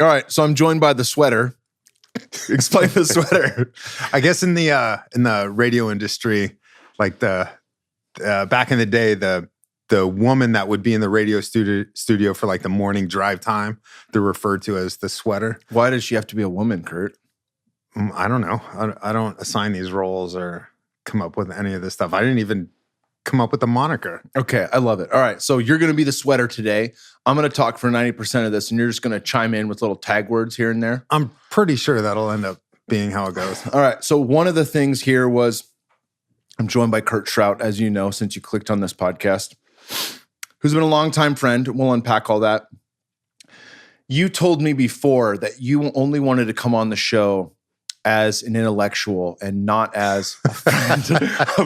All right, so I'm joined by the sweater. Explain the sweater. I guess in the radio industry, like the back in the day, the woman that would be in the radio studio for like the morning drive time, they're referred to as the sweater. Why does she have to be a woman, Kurt? I don't know. I don't assign these roles or come up with any of this stuff. I didn't even come up with a moniker. Okay, I love it. All right, so you're going to be the sweater today. I'm going to talk for 90% of this, and you're just going to chime in with little tag words here and there. I'm pretty sure that'll end up being how it goes. All right, so one of the things here was I'm joined by Kurt Shrout, as you know, since you clicked on this podcast, who's been a longtime friend. We'll unpack all that. You told me before that you only wanted to come on the show as an intellectual and not as a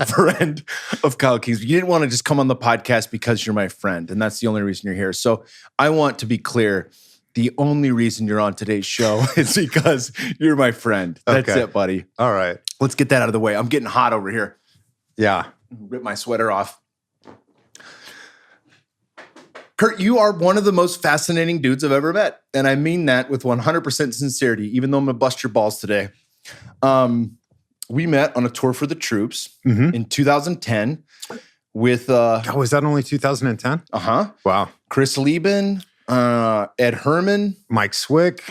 friend of Kyle Kingsbury. You didn't want to just come on the podcast because you're my friend, and that's the only reason you're here. So I want to be clear. The only reason you're on today's show is because you're my friend. That's it, buddy. All right. Let's get that out of the way. I'm getting hot over here. Yeah. Rip my sweater off. Kurt, you are one of the most fascinating dudes I've ever met. And I mean that with 100% sincerity, even though I'm going to bust your balls today. We met on a tour for the troops in 2010 with... was that only 2010? Uh-huh. Wow. Chris Lieben, Ed Herman. Mike Swick.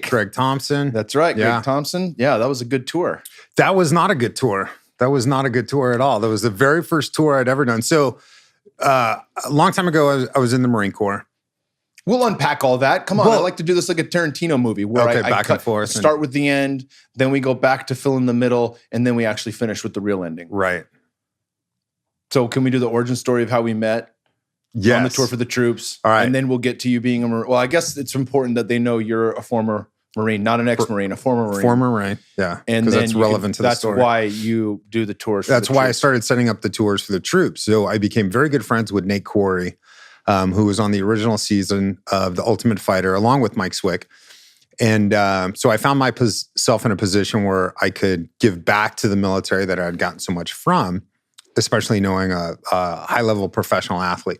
Greg Thompson. That's right, Greg Thompson. Yeah, that was a good tour. That was not a good tour. That was not a good tour at all. That was the very first tour I'd ever done. So a long time ago, I was in the Marine Corps. We'll unpack all that. Come on, I like to do this like a Tarantino movie where I back and forth. Start with the end, then we go back to fill in the middle, and then we actually finish with the real ending. Right. So can we do the origin story of how we met? Yes. On the tour for the troops. All right. And then we'll get to you being a Marine. Well, I guess it's important that they know you're a former Marine, not an ex-Marine, a former Marine. Former Marine, yeah. And that's relevant to the story. That's why you do the tours. That's why I started setting up the tours for the troops. So I became very good friends with Nate Quarry, who was on the original season of The Ultimate Fighter, along with Mike Swick. And so I found myself in a position where I could give back to the military that I had gotten so much from, especially knowing a high-level professional athlete.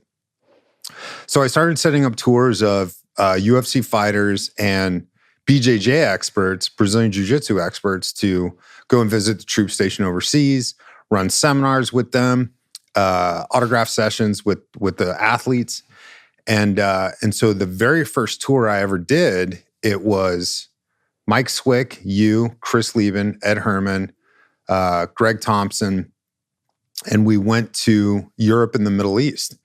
So I started setting up tours of UFC fighters and BJJ experts, Brazilian Jiu-Jitsu experts, to go and visit the troop station overseas, run seminars with them, autograph sessions with the athletes. And so the very first tour I ever did, it was Mike Swick, Chris Lieben, Ed Herman, Greg Thompson, and we went to Europe and the Middle East.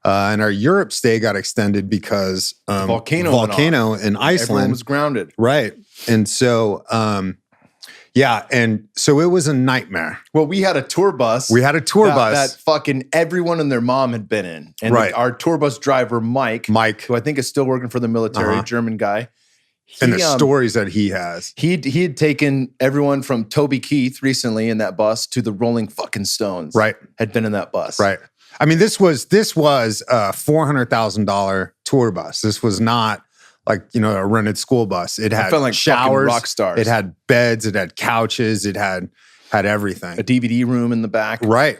And our Europe stay got extended because volcano in Iceland. Everyone was grounded. Right. And so, and so it was a nightmare. Well, we had a tour bus. That fucking everyone and their mom had been in. And our tour bus driver, Mike, who I think is still working for the military, German guy. And the stories that he has. He had taken everyone from Toby Keith recently in that bus to the Rolling fucking Stones. Right. Had been in that bus. Right. I mean, this was a $400,000 tour bus. This was not like, a rented school bus. It had like showers, rock stars. It had beds, it had couches, it had everything. A DVD room in the back. Right.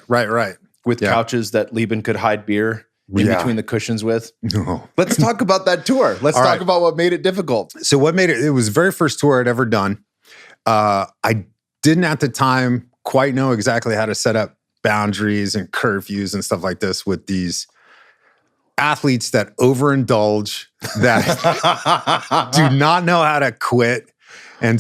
With couches that Lieben could hide beer in between the cushions with. No. Let's talk about that tour. Let's talk about what made it difficult. So what made it was the very first tour I'd ever done. I didn't at the time quite know exactly how to set up boundaries and curfews and stuff like this with these athletes that overindulge, that do not know how to quit. And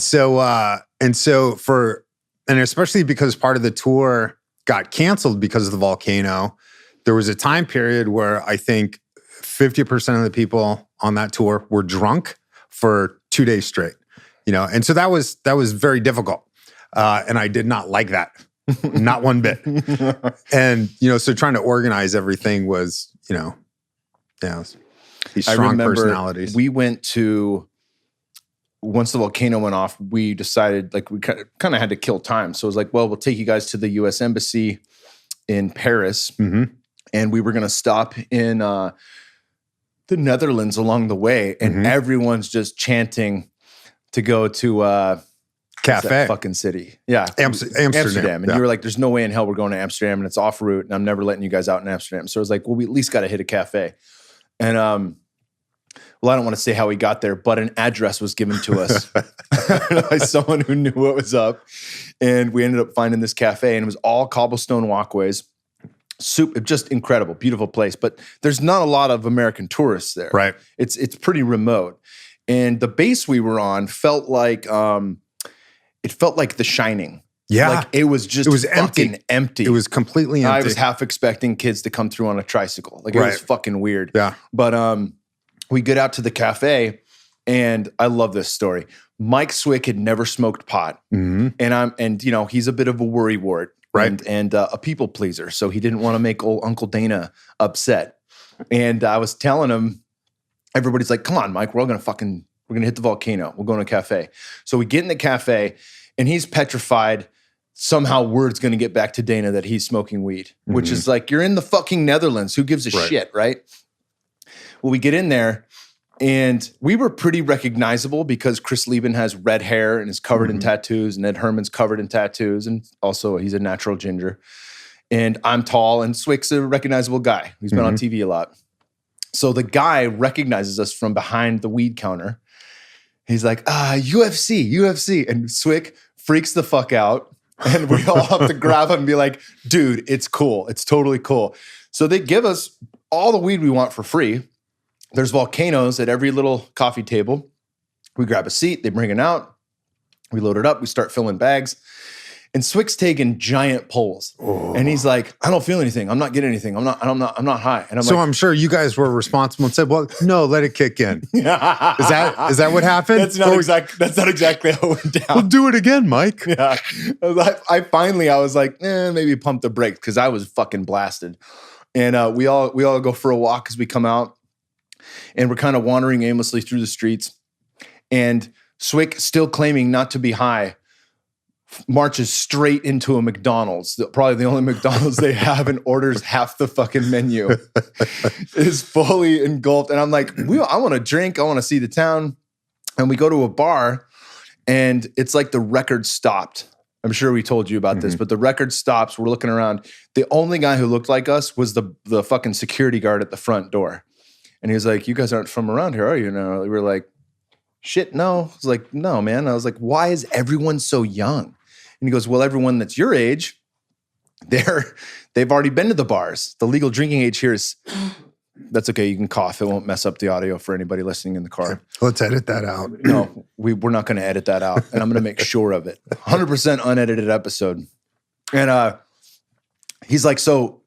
especially because part of the tour got canceled because of the volcano, there was a time period where I think 50% of the people on that tour were drunk for 2 days straight, and so that was very difficult. And I did not like that. Not one bit. And, so trying to organize everything was, these strong personalities. We went to, once the volcano went off, we decided we kind of had to kill time. So it was like, well, we'll take you guys to the U.S. Embassy in Paris. Mm-hmm. And we were going to stop in the Netherlands along the way. And everyone's just chanting to go to... Cafe. Fucking city. Yeah. Amsterdam. And you were like, there's no way in hell we're going to Amsterdam and it's off route and I'm never letting you guys out in Amsterdam. So I was like, well, we at least got to hit a cafe. And well, I don't want to say how we got there, but an address was given to us by someone who knew what was up. And we ended up finding this cafe, and it was all cobblestone walkways. Just incredible, beautiful place. But there's not a lot of American tourists there. Right. It's pretty remote. And the base we were on felt like The Shining. Yeah. Like it was fucking empty. It was completely empty. I was half expecting kids to come through on a tricycle. Like it was fucking weird. Yeah. But we get out to the cafe, and I love this story. Mike Swick had never smoked pot. Mm-hmm. And you know, he's a bit of a worrywart. Right. And a people pleaser. So he didn't want to make old Uncle Dana upset. And I was telling him, everybody's like, come on, Mike, we're going to hit the volcano. We're going to a cafe. So we get in the cafe, and he's petrified somehow word's going to get back to Dana that he's smoking weed, which is like, you're in the fucking Netherlands. Who gives a shit, right? Well, we get in there, and we were pretty recognizable because Chris Lieben has red hair and is covered in tattoos, and Ed Herman's covered in tattoos, and also he's a natural ginger. And I'm tall, and Swick's a recognizable guy. He's been on TV a lot. So the guy recognizes us from behind the weed counter. He's like, UFC. And Swick freaks the fuck out. And we all have to grab him and be like, dude, it's cool. It's totally cool. So they give us all the weed we want for free. There's volcanoes at every little coffee table. We grab a seat. They bring it out. We load it up. We start filling bags. And Swick's taking giant pulls. Oh. And he's like, I don't feel anything. I'm not getting anything. I'm not high. And I'm sure you guys were responsible and said, well, no, let it kick in. Is that what happened? That's not exactly how it went down. We'll do it again, Mike. Yeah. I was like, maybe pump the brakes, because I was fucking blasted. And we all go for a walk as we come out. And we're kind of wandering aimlessly through the streets. And Swick, still claiming not to be high, marches straight into a McDonald's, probably the only McDonald's they have, and orders half the fucking menu. Is fully engulfed. And I'm like, I want to drink. I want to see the town. And we go to a bar, and it's like the record stopped. I'm sure we told you about this, but the record stops. We're looking around. The only guy who looked like us was the fucking security guard at the front door. And he was like, you guys aren't from around here, are you? And we were like, shit, no. I was like, no, man. I was like, why is everyone so young? And he goes, well, everyone that's your age, they've already been to the bars. The legal drinking age here is, that's okay. You can cough. It won't mess up the audio for anybody listening in the car. Let's edit that out. No, we're not going to edit that out. And I'm going to make sure of it. 100% unedited episode. And he's like, so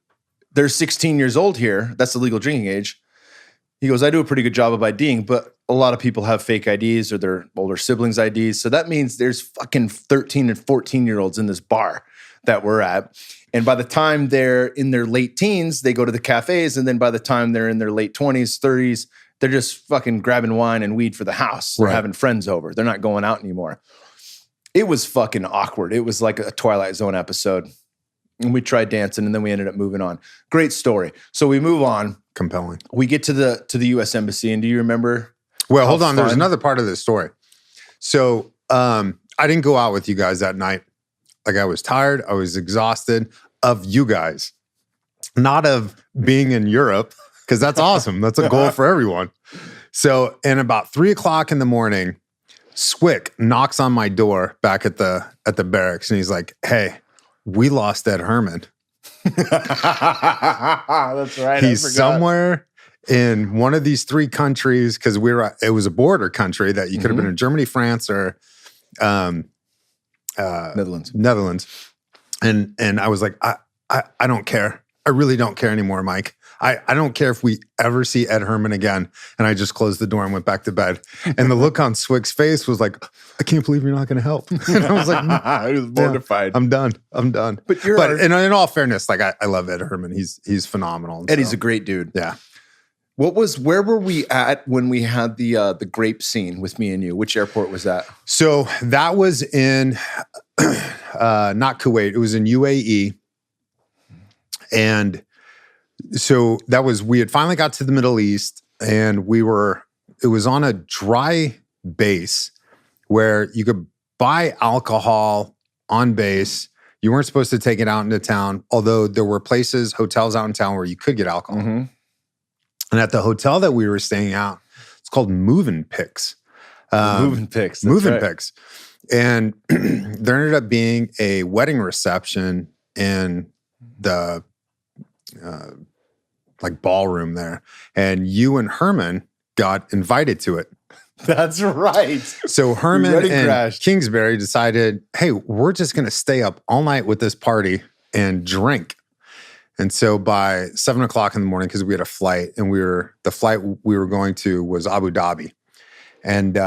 they're 16 years old here. That's the legal drinking age. He goes, I do a pretty good job of IDing, but a lot of people have fake IDs or their older siblings' IDs. So that means there's fucking 13 and 14-year-olds in this bar that we're at. And by the time they're in their late teens, they go to the cafes. And then by the time they're in their late 20s, 30s, they're just fucking grabbing wine and weed for the house. They're having friends over. They're not going out anymore. It was fucking awkward. It was like a Twilight Zone episode. And we tried dancing, and then we ended up moving on. Great story. So we move on. Compelling. We get to the U.S. Embassy, and do you remember? Well, hold on. There's another part of this story. So I didn't go out with you guys that night. Like, I was tired. I was exhausted of you guys, not of being in Europe, because that's awesome. That's a goal for everyone. So, and about 3:00 in the morning, Swick knocks on my door back at the barracks, and he's like, "Hey, we lost Ed Herman." That's right. He's somewhere in one of these three countries, because it was a border country that you could have been in Germany, France, or Netherlands. And I was like, I don't care. I really don't care anymore, Mike. I don't care if we ever see Ed Herman again. And I just closed the door and went back to bed. And the look on Swick's face was like, I can't believe you're not going to help. And I was like, I was mortified. I'm done. But in all fairness, like, I love Ed Herman. He's phenomenal. Eddie's a great dude. Yeah. Where were we at when we had the grape scene with me and you? Which airport was that? So that was in not Kuwait. It was in UAE. And so we had finally got to the Middle East, and it was on a dry base where you could buy alcohol on base. You weren't supposed to take it out into town, although there were hotels out in town where you could get alcohol. And at the hotel that we were staying at, It's called Moving Picks. Moving Picks. Moving Picks. And there ended up being a wedding reception in the like ballroom there. And you and Herman got invited to it. That's right. So Herman and Kingsbury decided, hey, we're just going to stay up all night with this party and drink. And so by 7 o'clock in the morning, because we had a flight, and the flight we were going to was Abu Dhabi. And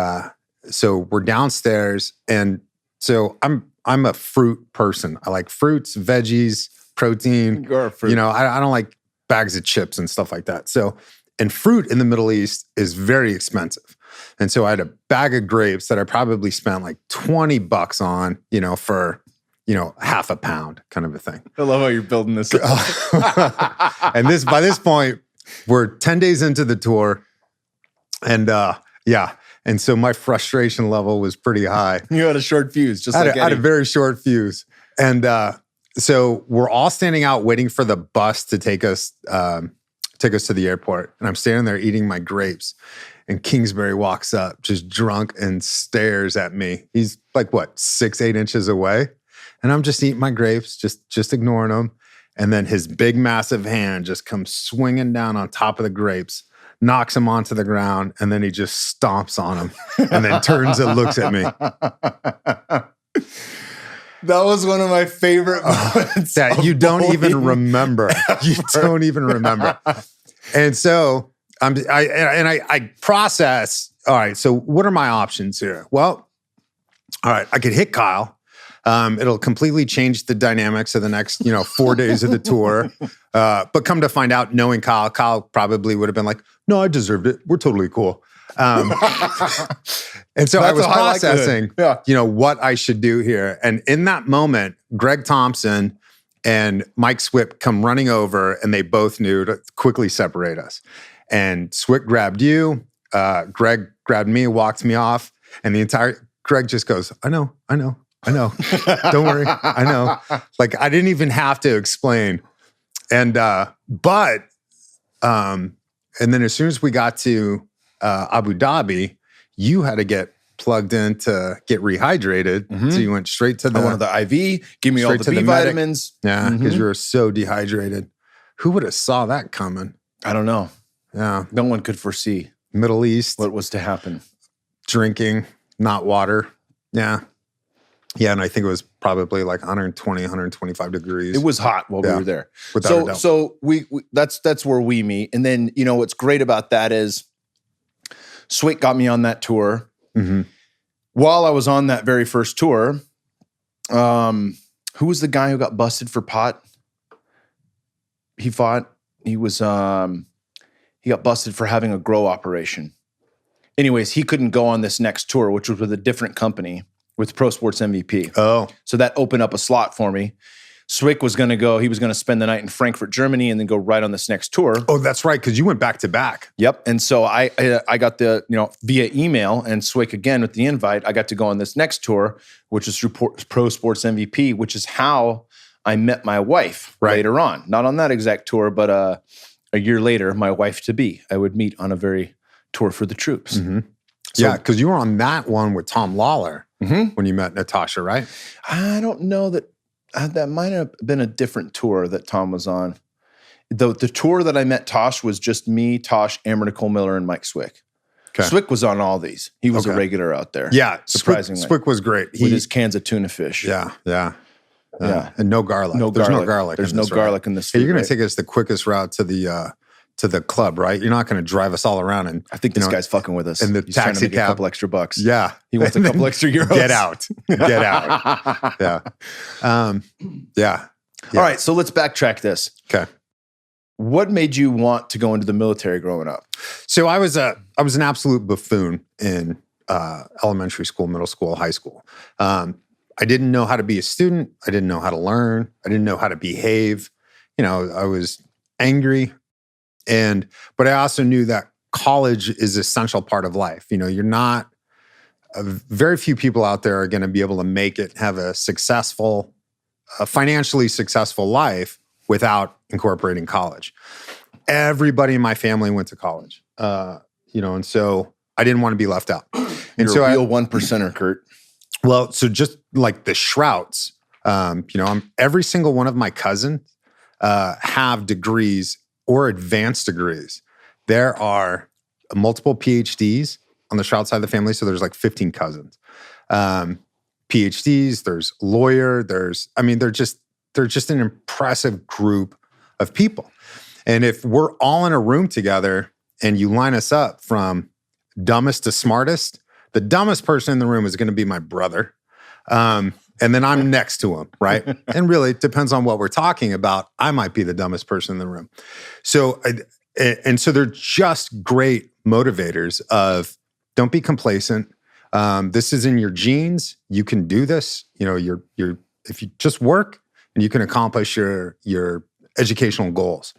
so we're downstairs, and so I'm a fruit person. I like fruits, veggies, protein. You're a fruit. You know, I don't like bags of chips and stuff like that. So, and fruit in the Middle East is very expensive. And so I had a bag of grapes that I probably spent like $20 on, you know, for, you know, half a pound kind of a thing. I love how you're building this up. And by this point, we're 10 days into the tour. And yeah. And so my frustration level was pretty high. You had a short fuse, just I like had a very short fuse. And so we're all standing out waiting for the bus to take us to the airport. And I'm standing there eating my grapes. And Kingsbury walks up, just drunk, and stares at me. He's like, what, 6-8 inches away? And I'm just eating my grapes, just ignoring him. And then his big, massive hand just comes swinging down on top of the grapes, knocks him onto the ground, and then he just stomps on him and then turns and looks at me. That was one of my favorite moments. That you don't even remember. You don't even remember. And so I process, all right, so what are my options here? Well, all right, I could hit Kyle. It'll completely change the dynamics of the next, 4 days of the tour. But come to find out, knowing Kyle probably would have been like, no, I deserved it. We're totally cool. And so I was processing, what I should do here. And in that moment, Greg Thompson and Mike Swick come running over, and they both knew to quickly separate us. And Swick grabbed you, Greg grabbed me, walked me off, and Greg just goes, I know. Don't worry. I know. Like, I didn't even have to explain. And, and then as soon as we got to Abu Dhabi, you had to get plugged in to get rehydrated. Mm-hmm. So you went straight to I wanted the IV, give me all the B vitamins. Yeah, because you were so dehydrated. Who would have saw that coming? I don't know. Yeah. No one could foresee. Middle East. What was to happen. Drinking, not water. Yeah. Yeah, and I think it was probably like 120, 125 degrees. It was hot while we were there. Without a doubt. So we that's where we meet. And then, what's great about that is Swick got me on that tour. Mm-hmm. While I was on that very first tour, who was the guy who got busted for pot? He fought. He was he got busted for having a grow operation. Anyways, he couldn't go on this next tour, which was with a different company, with Pro Sports MVP. Oh. So that opened up a slot for me. Swick was going to go. He was going to spend the night in Frankfurt, Germany, and then go right on this next tour. Oh, that's right, because you went back to back. Yep. And so I got the, via email, and Swick again with the invite, I got to go on this next tour, which is through Pro Sports MVP, which is how I met my wife later on. Not on that exact tour, but a year later, my wife-to-be, I would meet on a very tour for the troops. Mm-hmm. So, yeah, because you were on that one with Tom Lawler when you met Natasha, right? I don't know that might have been a different tour that Tom was on. The tour that I met Tosh was just me, Tosh, Amber Nicole Miller, and Mike Swick. Okay. Swick was on all these. He was a regular out there. Yeah, surprisingly. Swick was great. With his cans of tuna fish. Yeah. And no garlic. There's no garlic. There's no garlic in this. Hey, you're going to take us the quickest route to the club, right? You're not going to drive us all around. And I think this guy's fucking with us. And the He's taxi trying to make cab. a couple extra bucks. Yeah. He wants a couple extra euros. Get out. Yeah. Yeah. All right. So let's backtrack this. Okay. What made you want to go into the military growing up? So I was an absolute buffoon in elementary school, middle school, high school. I didn't know how to be a student. I didn't know how to learn. I didn't know how to behave. I was angry. But I also knew that college is an essential part of life. You're not, very few people out there are going to be able to make it, have a financially successful life without incorporating college. Everybody in my family went to college, and so I didn't want to be left out. And You're a real 1%er, Kurt. Well, so just like the Shrouts, every single one of my cousins have degrees or advanced degrees. There are multiple PhDs on the Shrout side of the family, so there's like 15 cousins. PhDs, there's lawyer, they're just an impressive group of people. And if we're all in a room together and you line us up from dumbest to smartest, the dumbest person in the room is going to be my brother. And then I'm next to him, right? And really, it depends on what we're talking about. I might be the dumbest person in the room. So they're just great motivators of don't be complacent. This is in your genes. You can do this. If you just work and you can accomplish your educational goals.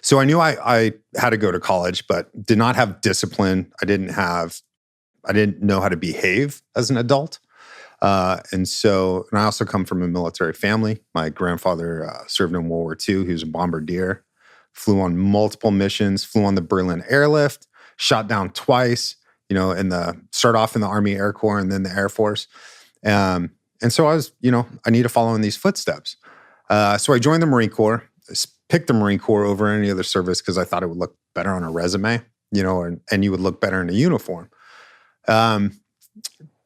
So I knew I had to go to college, but did not have discipline. I didn't know how to behave as an adult. And I also come from a military family. My grandfather served in World War II. He was a bombardier, flew on multiple missions, flew on the Berlin airlift, shot down twice, start off in the Army Air Corps and then the Air Force. And so I need to follow in these footsteps. So I joined the Marine Corps, picked the Marine Corps over any other service because I thought it would look better on a resume, and you would look better in a uniform. Come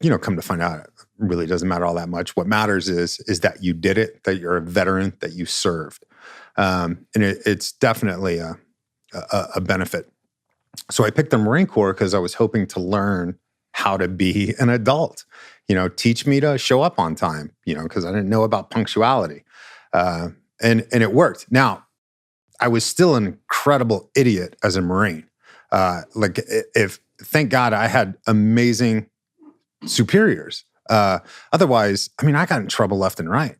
to find out, it really doesn't matter all that much. What matters is that you did it, that you're a veteran, that you served. And it's definitely a benefit. So I picked the Marine Corps because I was hoping to learn how to be an adult, teach me to show up on time, because I didn't know about punctuality. And it worked. Now, I was still an incredible idiot as a Marine. Thank God I had amazing superiors. Otherwise, I got in trouble left and right.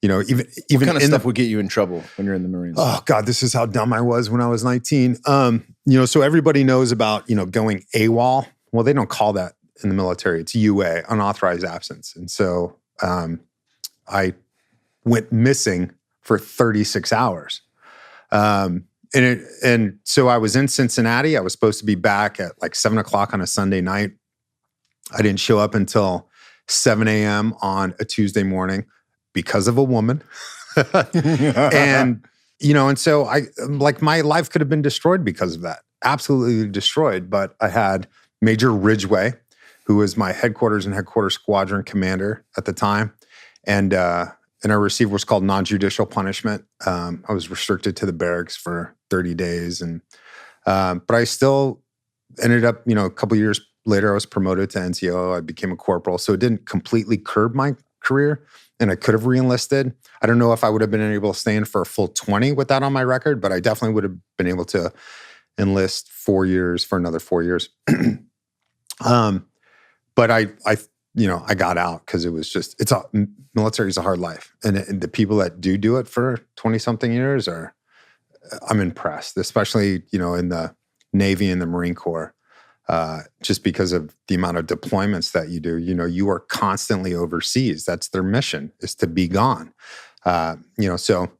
Even what kind of stuff would get you in trouble when you're in the Marines? Oh God, this is how dumb I was when I was 19. So everybody knows about, going AWOL. Well, they don't call that in the military. It's UA, unauthorized absence. And so I went missing for 36 hours. And so I was in Cincinnati. I was supposed to be back at like 7:00 on a Sunday night. I didn't show up until 7 a.m. on a Tuesday morning because of a woman. And so my life could have been destroyed because of that. Absolutely destroyed. But I had Major Ridgway, who was my headquarters squadron commander at the time. And our receiver was called non-judicial punishment. I was restricted to the barracks for 30 days. But I still ended up, a couple years later, I was promoted to NCO. I became a corporal. So it didn't completely curb my career, and I could have re-enlisted. I don't know if I would have been able to stay in for a full 20 with that on my record, but I definitely would have been able to enlist 4 years for another 4 years. But I got out because it was just, military is a hard life. And the people that do it for 20 something years I'm impressed, especially, in the Navy and the Marine Corps. Just because of the amount of deployments that you do, you are constantly overseas. That's their mission, is to be gone. So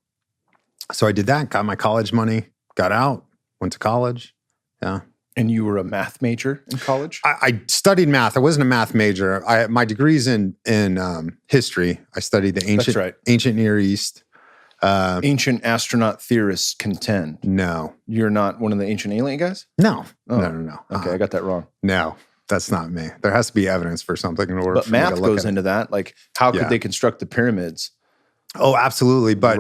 I did that, got my college money, got out, went to college. Yeah. And you were a math major in college? I studied math. I wasn't a math major. My degree's in history. I studied the ancient Near East. Ancient astronaut theorists contend. No. You're not one of the ancient alien guys? No. Oh. No. Okay, I got that wrong. No, that's not me. There has to be evidence for something in order but for me to math look goes at into that. Like, how could they construct the pyramids? Oh, absolutely. But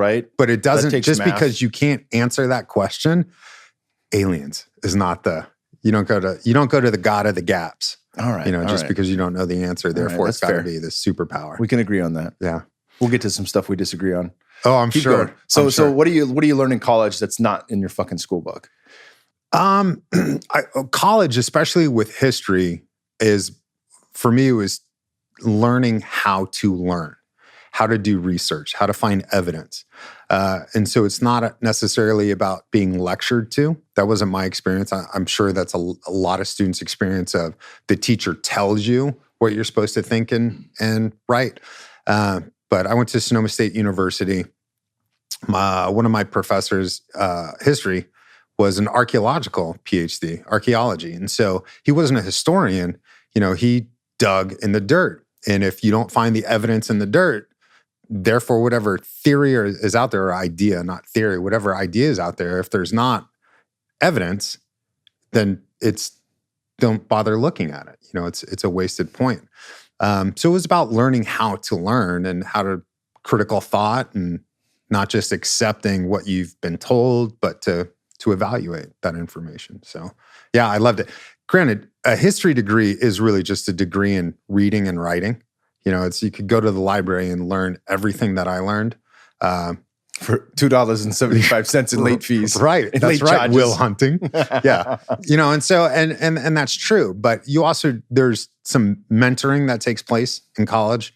it doesn't, just math. Because you can't answer that question, aliens is not you don't go to the God of the gaps. All right. Because you don't know the answer. Therefore, it's got to be the superpower. We can agree on that. Yeah. We'll get to some stuff we disagree on. Oh, I'm sure. Going. So what do you learn in college that's not in your fucking school book? College, especially with history, for me, it was learning how to learn, how to do research, how to find evidence. And so it's not necessarily about being lectured to. That wasn't my experience. I'm sure that's a lot of students' experience of the teacher tells you what you're supposed to think and write. But I went to Sonoma State University. One of my professors, history, was an archaeological Ph.D., archaeology. And so he wasn't a historian. He dug in the dirt. And if you don't find the evidence in the dirt, therefore, whatever theory is out there, or idea, not theory, whatever idea is out there, if there's not evidence, then don't bother looking at it. It's a wasted point. So it was about learning how to learn and how to critical thought, and not just accepting what you've been told, but to evaluate that information. So yeah, I loved it. Granted, a history degree is really just a degree in reading and writing. You could go to the library and learn everything that I learned. For $2.75 in late fees. Right. That's right. charges. Will hunting. Yeah. And so, and that's true. But you also, there's some mentoring that takes place in college,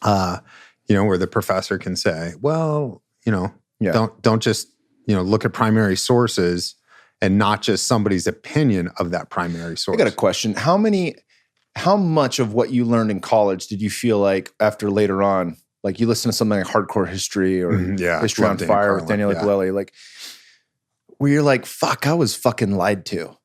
where the professor can say, well, don't just, look at primary sources and not just somebody's opinion of that primary source. I got a question. How much of what you learned in college did you feel like after later on, like you listen to something like Hardcore History or History on Fire with Daniel Aguilera, like where you're like, fuck, I was fucking lied to.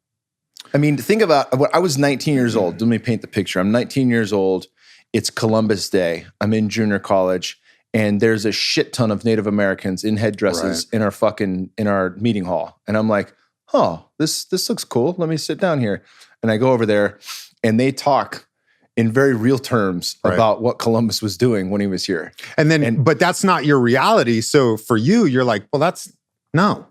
I mean, think about, I was 19 years old. Let me paint the picture. I'm 19 years old. It's Columbus Day. I'm in junior college. And there's a shit ton of Native Americans in headdresses in our meeting hall. And I'm like, oh, this looks cool. Let me sit down here. And I go over there and they talk in very real terms about what Columbus was doing when he was here. But that's not your reality. So for you, you're like, well, that's not.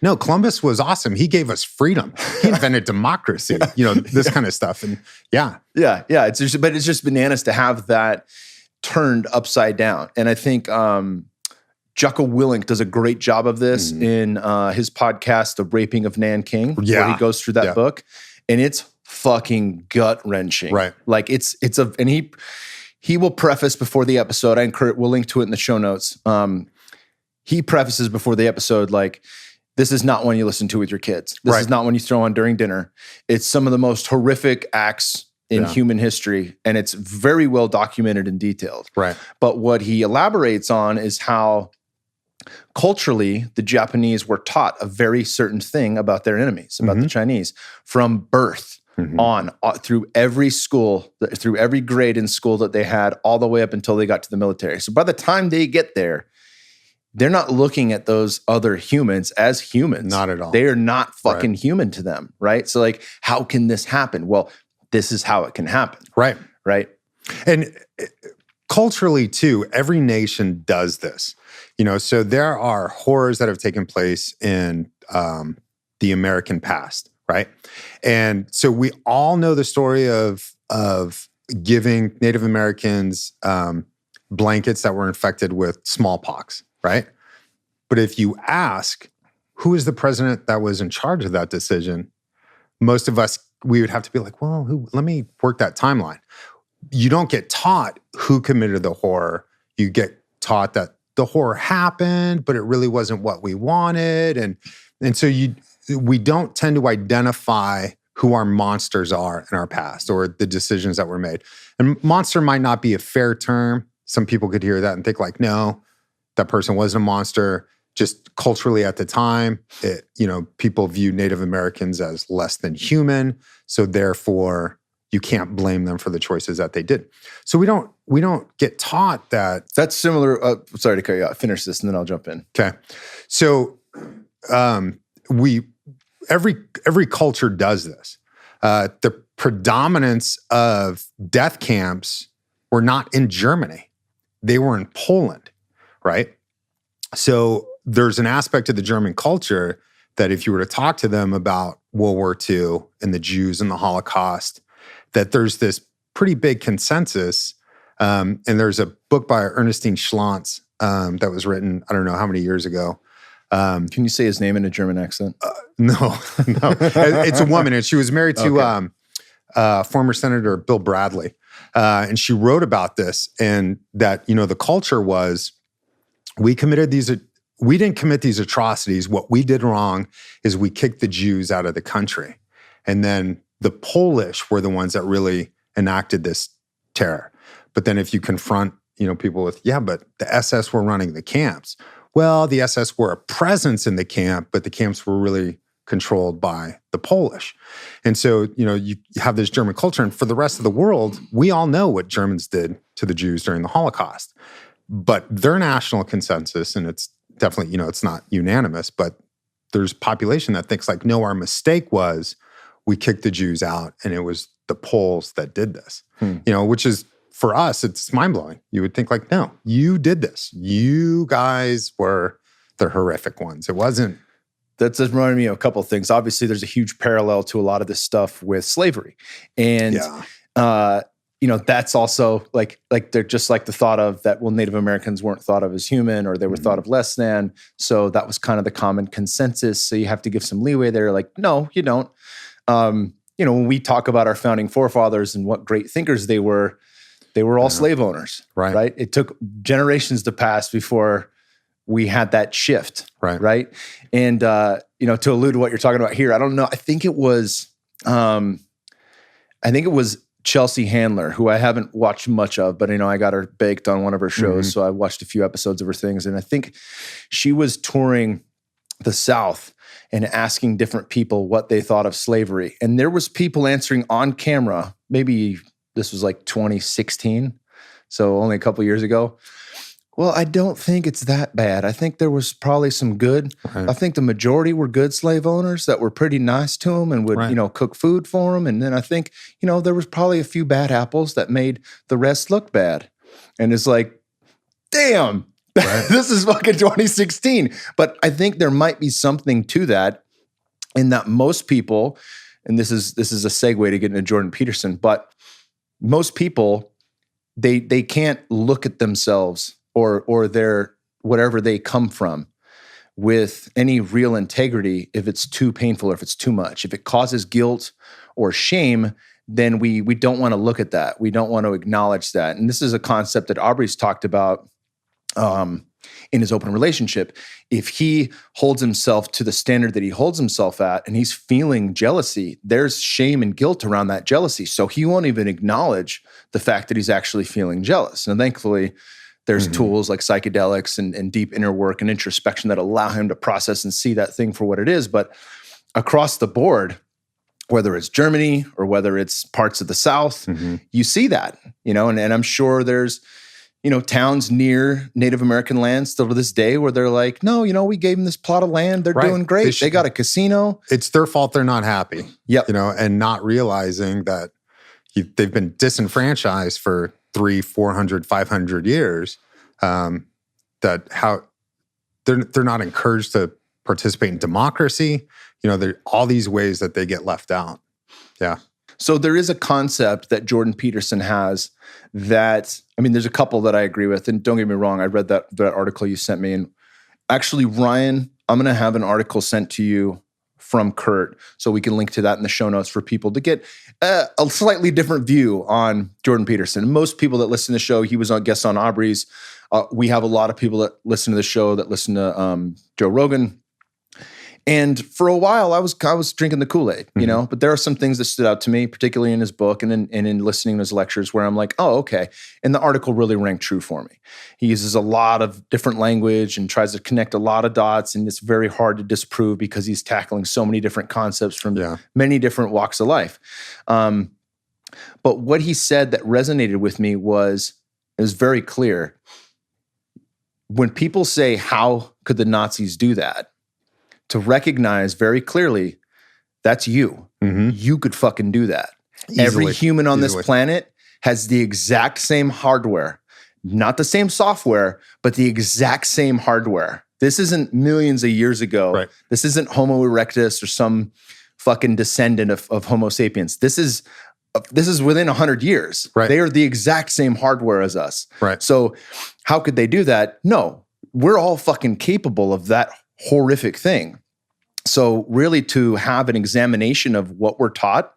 No, Columbus was awesome. He gave us freedom. He invented democracy, this kind of stuff. And yeah. It's just bananas to have that turned upside down. And I think Jocko Willink does a great job of this in his podcast, The Raping of Nanking, where he goes through that book. And it's fucking gut-wrenching. Right. Like and he will preface before the episode, we'll link to it in the show notes. He prefaces before the episode, like, this is not one you listen to with your kids. This is not one you throw on during dinner. It's some of the most horrific acts in human history, and it's very well documented and detailed. Right. But what he elaborates on is how culturally the Japanese were taught a very certain thing about their enemies, about the Chinese, from birth on, through every school, through every grade in school that they had, all the way up until they got to the military. So by the time they get there, they're not looking at those other humans as humans. Not at all. They are not fucking human to them, right? So like, how can this happen? Well, this is how it can happen. Right. Right. And culturally too, every nation does this. So there are horrors that have taken place in the American past, right? And so we all know the story of giving Native Americans blankets that were infected with smallpox, right? But if you ask, who is the president that was in charge of that decision? Most of us, we would have to be like, well, let me work that timeline. You don't get taught who committed the horror. You get taught that the horror happened, but it really wasn't what we wanted. And so we don't tend to identify who our monsters are in our past or the decisions that were made. And monster might not be a fair term. Some people could hear that and think like, no, that person wasn't a monster. Just culturally at the time, people viewed Native Americans as less than human. So therefore, you can't blame them for the choices that they did. So we don't get taught that. That's similar. Sorry to cut you out. Finish this and then I'll jump in. Okay. So every culture does this. The predominance of death camps were not in Germany. They were in Poland, right? So there's an aspect of the German culture that if you were to talk to them about World War II and the Jews and the Holocaust, that there's this pretty big consensus. And there's a book by Ernestine Schlantz that was written, I don't know how many years ago. Can you say his name in a German accent? No. It's a woman, and she was married to former Senator Bill Bradley. And she wrote about this, and that, the culture was, we didn't commit these atrocities. What we did wrong is we kicked the Jews out of the country. And then the Polish were the ones that really enacted this terror. But then if you confront, people with, but the SS were running the camps. well, the SS were a presence in the camp, but the camps were really controlled by the Polish. And so, you have this German culture. And for the rest of the world, we all know what Germans did to the Jews during the Holocaust. But their national consensus, and it's definitely, it's not unanimous, but there's population that thinks like, no, our mistake was we kicked the Jews out and it was the Poles that did this. Which is, for us, it's mind-blowing. You would think like, no, you did this. You guys were the horrific ones. It wasn't. That's just reminding me of a couple of things. Obviously, there's a huge parallel to a lot of this stuff with slavery. And, that's also like they're just like the thought of that, well, Native Americans weren't thought of as human or they were thought of less than. So that was kind of the common consensus. So you have to give some leeway there. Like, no, you don't. When we talk about our founding forefathers and what great thinkers they were all slave owners, right? It took generations to pass before we had that shift, right? And, to allude to what you're talking about here, I don't know. I think it was Chelsea Handler, who I haven't watched much of, but I got her baked on one of her shows. So I watched a few episodes of her things. And I think she was touring the South and asking different people what they thought of slavery. And there was people answering on camera, maybe this was like 2016, so only a couple years ago. Well, I don't think it's that bad. I think there was probably some good. Right. I think the majority were good slave owners that were pretty nice to them and would, cook food for them. And then I think, there was probably a few bad apples that made the rest look bad. And it's like, damn, this is fucking 2016. But I think there might be something to that in that most people, and this is a segue to get into Jordan Peterson, but most people, they can't look at themselves or their whatever they come from with any real integrity if it's too painful or if it's too much. If it causes guilt or shame, then we don't want to look at that. We don't want to acknowledge that. And this is a concept that Aubrey's talked about in his open relationship. If he holds himself to the standard that he holds himself at and he's feeling jealousy, there's shame and guilt around that jealousy. So he won't even acknowledge the fact that he's actually feeling jealous. And thankfully, there's tools like psychedelics and deep inner work and introspection that allow him to process and see that thing for what it is. But across the board, whether it's Germany or whether it's parts of the South, you see that, and I'm sure there's, towns near Native American land still to this day where they're like, no, we gave them this plot of land. They're doing great. They got a casino. It's their fault they're not happy. Yep. And not realizing that they've been disenfranchised for 300, 400, 500 years, that how they're not encouraged to participate in democracy. There are all these ways that they get left out. Yeah. So there is a concept that Jordan Peterson has that, there's a couple that I agree with. And don't get me wrong, I read that article you sent me. And actually, Ryan, I'm going to have an article sent to you from Kurt, so we can link to that in the show notes for people to get a slightly different view on Jordan Peterson. Most people that listen to the show, he was on guest on Aubrey's. We have a lot of people that listen to the show that listen to Joe Rogan. And for a while, I was drinking the Kool-Aid, but there are some things that stood out to me, particularly in his book and in listening to his lectures, where I'm like, oh, okay. And the article really rang true for me. He uses a lot of different language and tries to connect a lot of dots, and it's very hard to disprove because he's tackling so many different concepts from many different walks of life. But what he said that resonated with me was very clear. When people say, how could the Nazis do that? To recognize very clearly, that's you. You could fucking do that. Easily. Every human on this planet has the exact same hardware. Not the same software, but the exact same hardware. This isn't millions of years ago. Right. This isn't Homo erectus or some fucking descendant of Homo sapiens. This is within 100 years. Right. They are the exact same hardware as us. Right. So how could they do that? No, we're all fucking capable of that horrific thing. So really, to have an examination of what we're taught,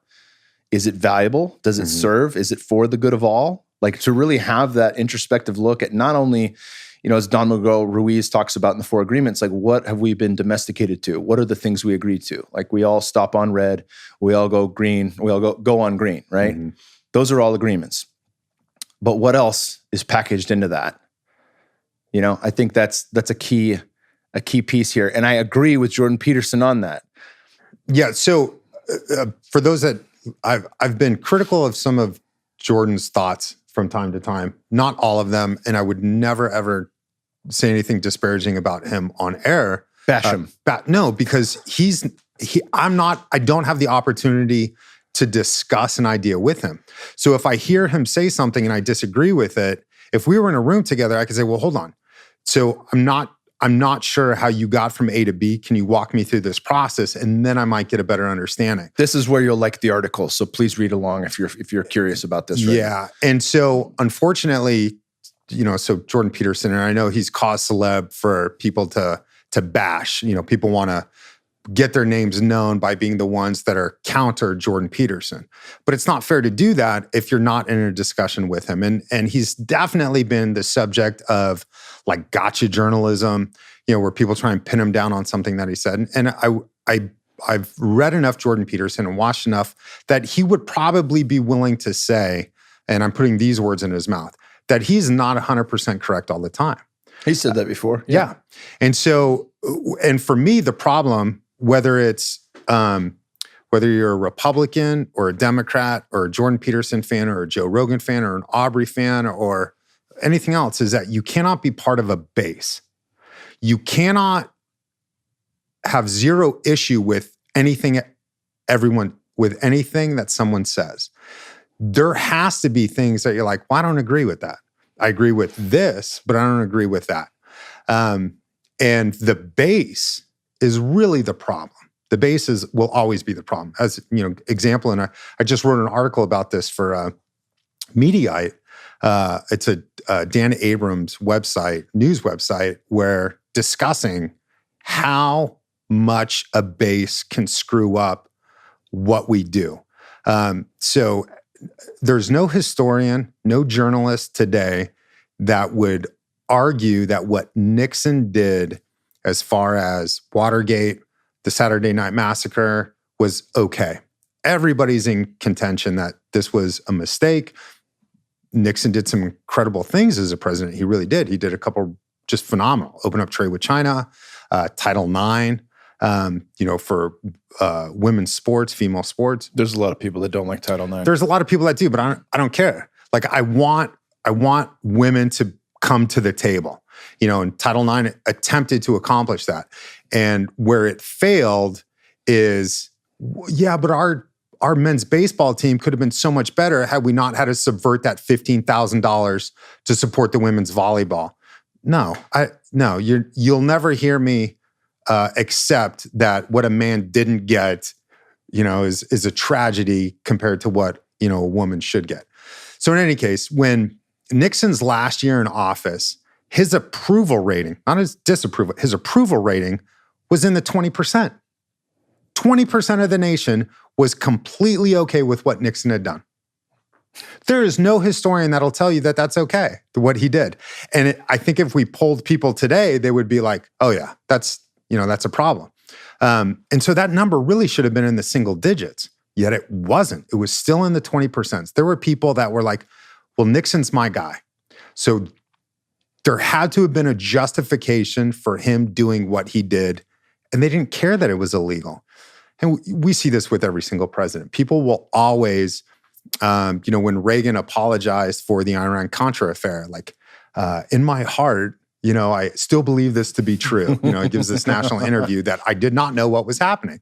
is it valuable? Does it serve? Is it for the good of all? Like, to really have that introspective look at not only, as Don Miguel Ruiz talks about in the 4 Agreements, like, what have we been domesticated to? What are the things we agree to? Like, we all stop on red, we all go green, we all go on green, right? Those are all agreements. But what else is packaged into that? I think that's a key piece here. And I agree with Jordan Peterson on that. Yeah. So for those that I've been critical of some of Jordan's thoughts from time to time, not all of them. And I would never, ever say anything disparaging about him on air. Bash him. No, because I don't have the opportunity to discuss an idea with him. So if I hear him say something and I disagree with it, if we were in a room together, I could say, well, hold on. So I'm not sure how you got from A to B. Can you walk me through this process? And then I might get a better understanding. This is where you'll like the article. So please read along if you're curious about this. Right now. And so unfortunately, so Jordan Peterson, and I know he's cause celeb for people to bash. People want to get their names known by being the ones that are counter Jordan Peterson. But it's not fair to do that if you're not in a discussion with him. And he's definitely been the subject of like gotcha journalism, where people try and pin him down on something that he said. And I've read enough Jordan Peterson and watched enough that he would probably be willing to say, and I'm putting these words in his mouth, that he's not 100% correct all the time. He said that before. Yeah. And so, and for me, the problem, whether you're a Republican or a Democrat or a Jordan Peterson fan or a Joe Rogan fan or an Aubrey fan or anything else, is that you cannot be part of a base. You cannot have zero issue with anything that someone says. There has to be things that you're like, well, I don't agree with that. I agree with this, but I don't agree with that. And the base is really the problem. The base will always be the problem. As example, and I just wrote an article about this for Mediaite. It's a Dan Abrams news website, where discussing how much a base can screw up what we do. So there's no historian, no journalist today that would argue that what Nixon did as far as Watergate, the Saturday Night Massacre, was okay. Everybody's in contention that this was a mistake. Nixon did some incredible things as a president. He really did. He did a couple just phenomenal. Open up trade with China, Title IX, for women's sports, female sports. There's a lot of people that don't like Title IX. There's a lot of people that do, but I don't care. Like I want women to come to the table. And Title IX attempted to accomplish that. And where it failed is, but our men's baseball team could have been so much better had we not had to subvert that $15,000 to support the women's volleyball. No, you'll never hear me accept that what a man didn't get, is a tragedy compared to what, a woman should get. So in any case, when Nixon's last year in office, his approval rating, not his disapproval, his approval rating was in the 20%. 20% of the nation was completely okay with what Nixon had done. There is no historian that'll tell you that that's okay, what he did. And I think if we polled people today, they would be like, oh yeah, that's a problem. And so that number really should have been in the single digits, yet it wasn't. It was still in the 20%. There were people that were like, well, Nixon's my guy. So there had to have been a justification for him doing what he did, and they didn't care that it was illegal. And we see this with every single president. People will always, when Reagan apologized for the Iran-Contra affair, like, in my heart, I still believe this to be true. He gives this national interview that I did not know what was happening.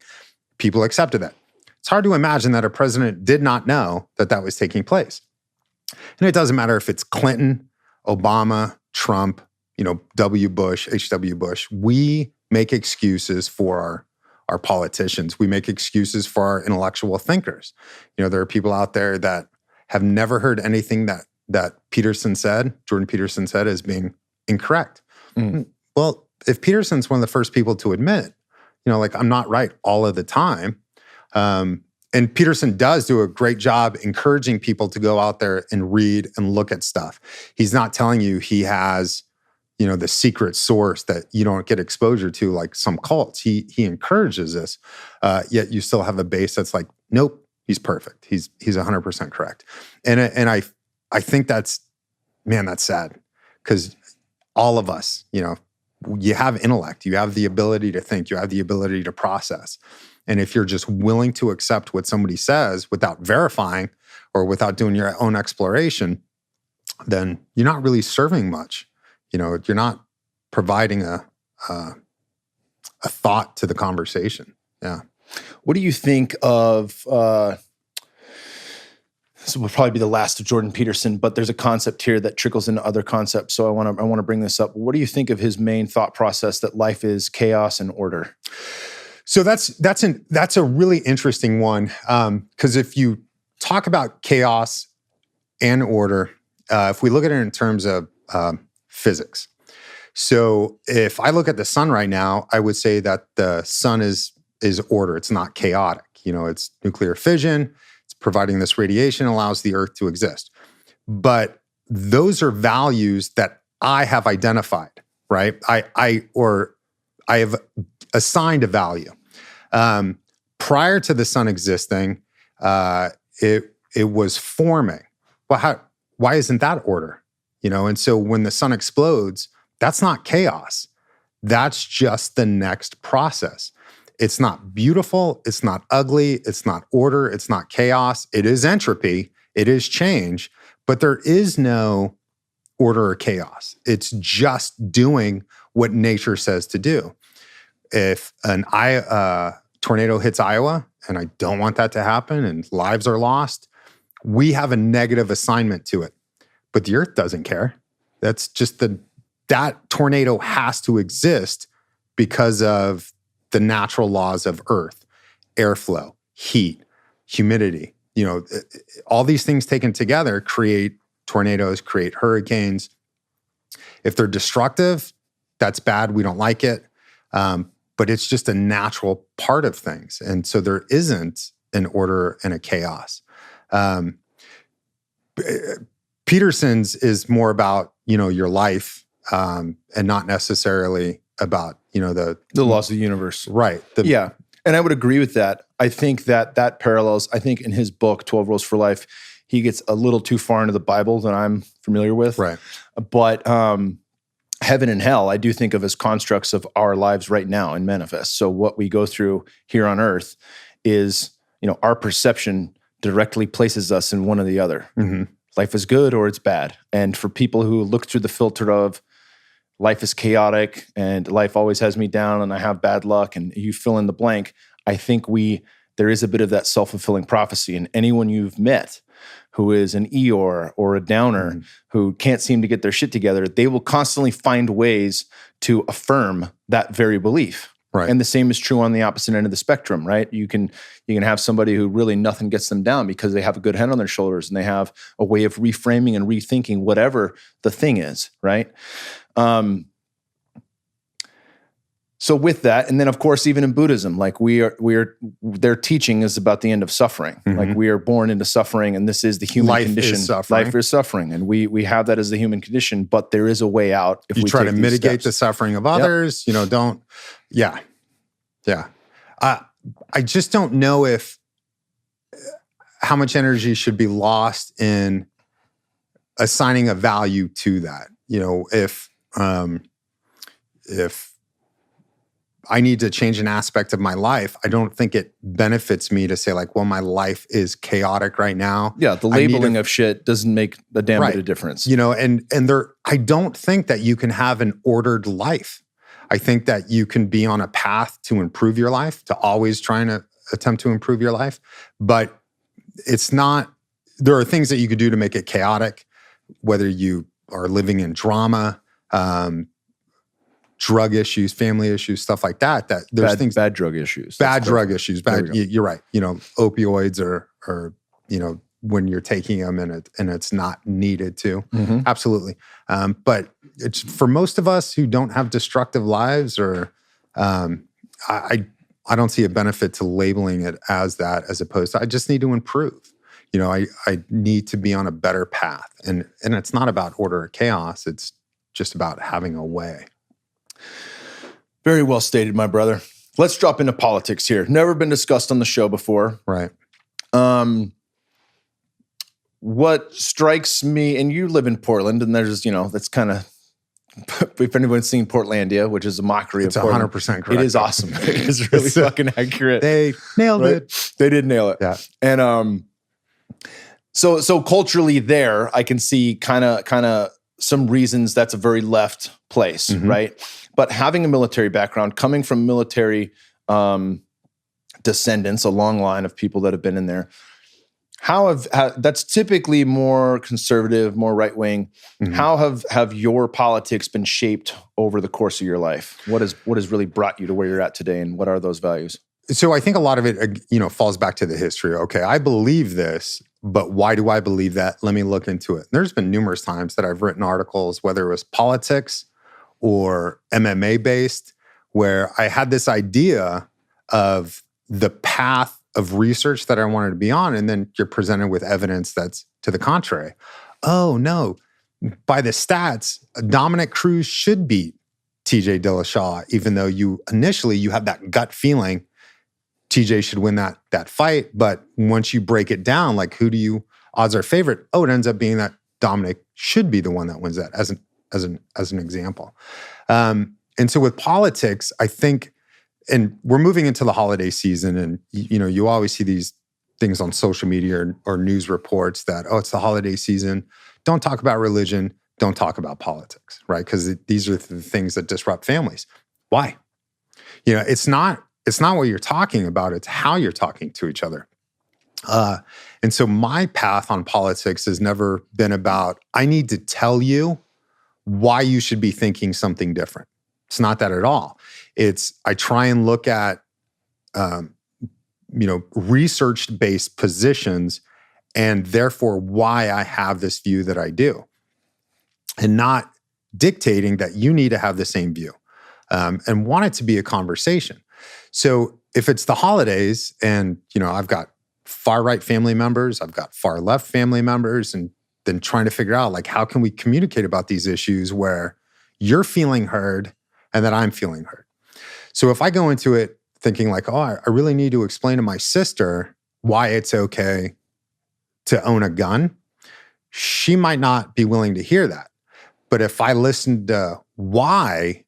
People accepted that. It's hard to imagine that a president did not know that that was taking place. And it doesn't matter if it's Clinton, Obama, Trump, W. Bush, H.W. Bush. We make excuses for our politicians. We make excuses for our intellectual thinkers. There are people out there that have never heard anything that Jordan Peterson said as being incorrect. Mm. Well, if Peterson's one of the first people to admit, I'm not right all of the time. And Peterson does do a great job encouraging people to go out there and read and look at stuff. He's not telling you he has, the secret source that you don't get exposure to, like some cults. He encourages this, yet you still have a base that's like, nope, he's perfect. He's 100% correct. And I think that's sad, because all of us, you have intellect, you have the ability to think, you have the ability to process. And if you're just willing to accept what somebody says without verifying or without doing your own exploration, then you're not really serving much. You're not providing a thought to the conversation. Yeah. What do you think of, this will probably be the last of Jordan Peterson, but there's a concept here that trickles into other concepts. So I want to bring this up. What do you think of his main thought process that life is chaos and order? So that's a really interesting one. Because if you talk about chaos and order, if we look at it in terms of physics. So if I look at the sun right now, I would say that the sun is order. It's not chaotic. It's nuclear fission. It's providing this radiation, allows the earth to exist. But those are values that I have identified, right? I have assigned a value. Prior to the sun existing, it was forming. Well, why isn't that order? And so when the sun explodes, that's not chaos. That's just the next process. It's not beautiful. It's not ugly. It's not order. It's not chaos. It is entropy. It is change. But there is no order or chaos. It's just doing what nature says to do. If a tornado hits Iowa, and I don't want that to happen, and lives are lost, we have a negative assignment to it. But the earth doesn't care. That's just that tornado has to exist because of the natural laws of earth, airflow, heat, humidity. All these things taken together create tornadoes, create hurricanes. If they're destructive, that's bad. We don't like it. But it's just a natural part of things. And so there isn't an order and a chaos. Peterson's is more about, your life, and not necessarily about, the laws of the universe. Right. Yeah. And I would agree with that. I think that parallels, I think in his book, 12 Rules for Life, he gets a little too far into the Bible than I'm familiar with. Right. But heaven and hell, I do think of as constructs of our lives right now and manifest. So what we go through here on earth is, our perception directly places us in one or the other. Mm-hmm. Life is good or it's bad. And for people who look through the filter of life is chaotic and life always has me down and I have bad luck and you fill in the blank, I think there is a bit of that self-fulfilling prophecy. And anyone you've met who is an Eeyore or a downer who can't seem to get their shit together, they will constantly find ways to affirm that very belief. Right. And the same is true on the opposite end of the spectrum, right? You can have somebody who really nothing gets them down because they have a good head on their shoulders and they have a way of reframing and rethinking whatever the thing is, right? So with that, and then of course, even in Buddhism, like their teaching is about the end of suffering. Mm-hmm. Like we are born into suffering, and this is the human condition. Life is suffering, and we have that as the human condition. But there is a way out if you we try take to these mitigate steps. the suffering of others. Yep. Don't. Yeah. I just don't know if how much energy should be lost in assigning a value to that. If I need to change an aspect of my life, I don't think it benefits me to say like, well, my life is chaotic right now. Yeah, the labeling of shit doesn't make a damn bit of difference. I don't think that you can have an ordered life. I think that you can be on a path to improve your life, to always trying to attempt to improve your life. But it's not, there are things that you could do to make it chaotic, whether you are living in drama, drug issues, family issues, stuff like that. That there's bad drug issues. You're right. Opioids or when you're taking them and it's not needed to. Mm-hmm. Absolutely. But it's for most of us who don't have destructive lives, or I don't see a benefit to labeling it as that, as opposed to I just need to improve. I need to be on a better path, and it's not about order or chaos. It's just about having a way. Very well stated, my brother. Let's drop into politics here. Never been discussed on the show before. Right. What strikes me, and you live in Portland, and there's, that's kind of if anyone's seen Portlandia, which is a mockery It's of Portland, 100% correct. it is awesome. It is really fucking accurate. They nailed it. They did nail it. Yeah. And so culturally there, I can see kind of some reasons that's a very left place, right? But having a military background, coming from military descendants, a long line of people that have been in there, that's typically more conservative, more right wing. How have your politics been shaped over the course of your life? What has really brought you to where you're at today, and what are those values? So I think a lot of it, falls back to the history. Okay, I believe this, but why do I believe that? Let me look into it. There's been numerous times that I've written articles, whether it was politics or MMA based, where I had this idea of the path of research that I wanted to be on, and then you're presented with evidence that's to the contrary. Oh no, by the stats, Dominic Cruz should beat TJ Dillashaw, even though you have that gut feeling TJ should win that fight. But once you break it down, like odds are favorite, it ends up being that Dominic should be the one that wins that, as an example. And so with politics, I think, and we're moving into the holiday season, and you always see these things on social media or news reports that, it's the holiday season. Don't talk about religion. Don't talk about politics, right? Because these are the things that disrupt families. Why? It's not what you're talking about. It's how you're talking to each other. And so my path on politics has never been about, I need to tell you why you should be thinking something different. It's not that at all. I try and look at, research-based positions, and therefore why I have this view that I do, and not dictating that you need to have the same view, and want it to be a conversation. So if it's the holidays, and I've got far-right family members, I've got far-left family members, and then trying to figure out, like, how can we communicate about these issues where you're feeling heard and that I'm feeling heard. So if I go into it thinking like, I really need to explain to my sister why it's okay to own a gun, she might not be willing to hear that. But if I listen to why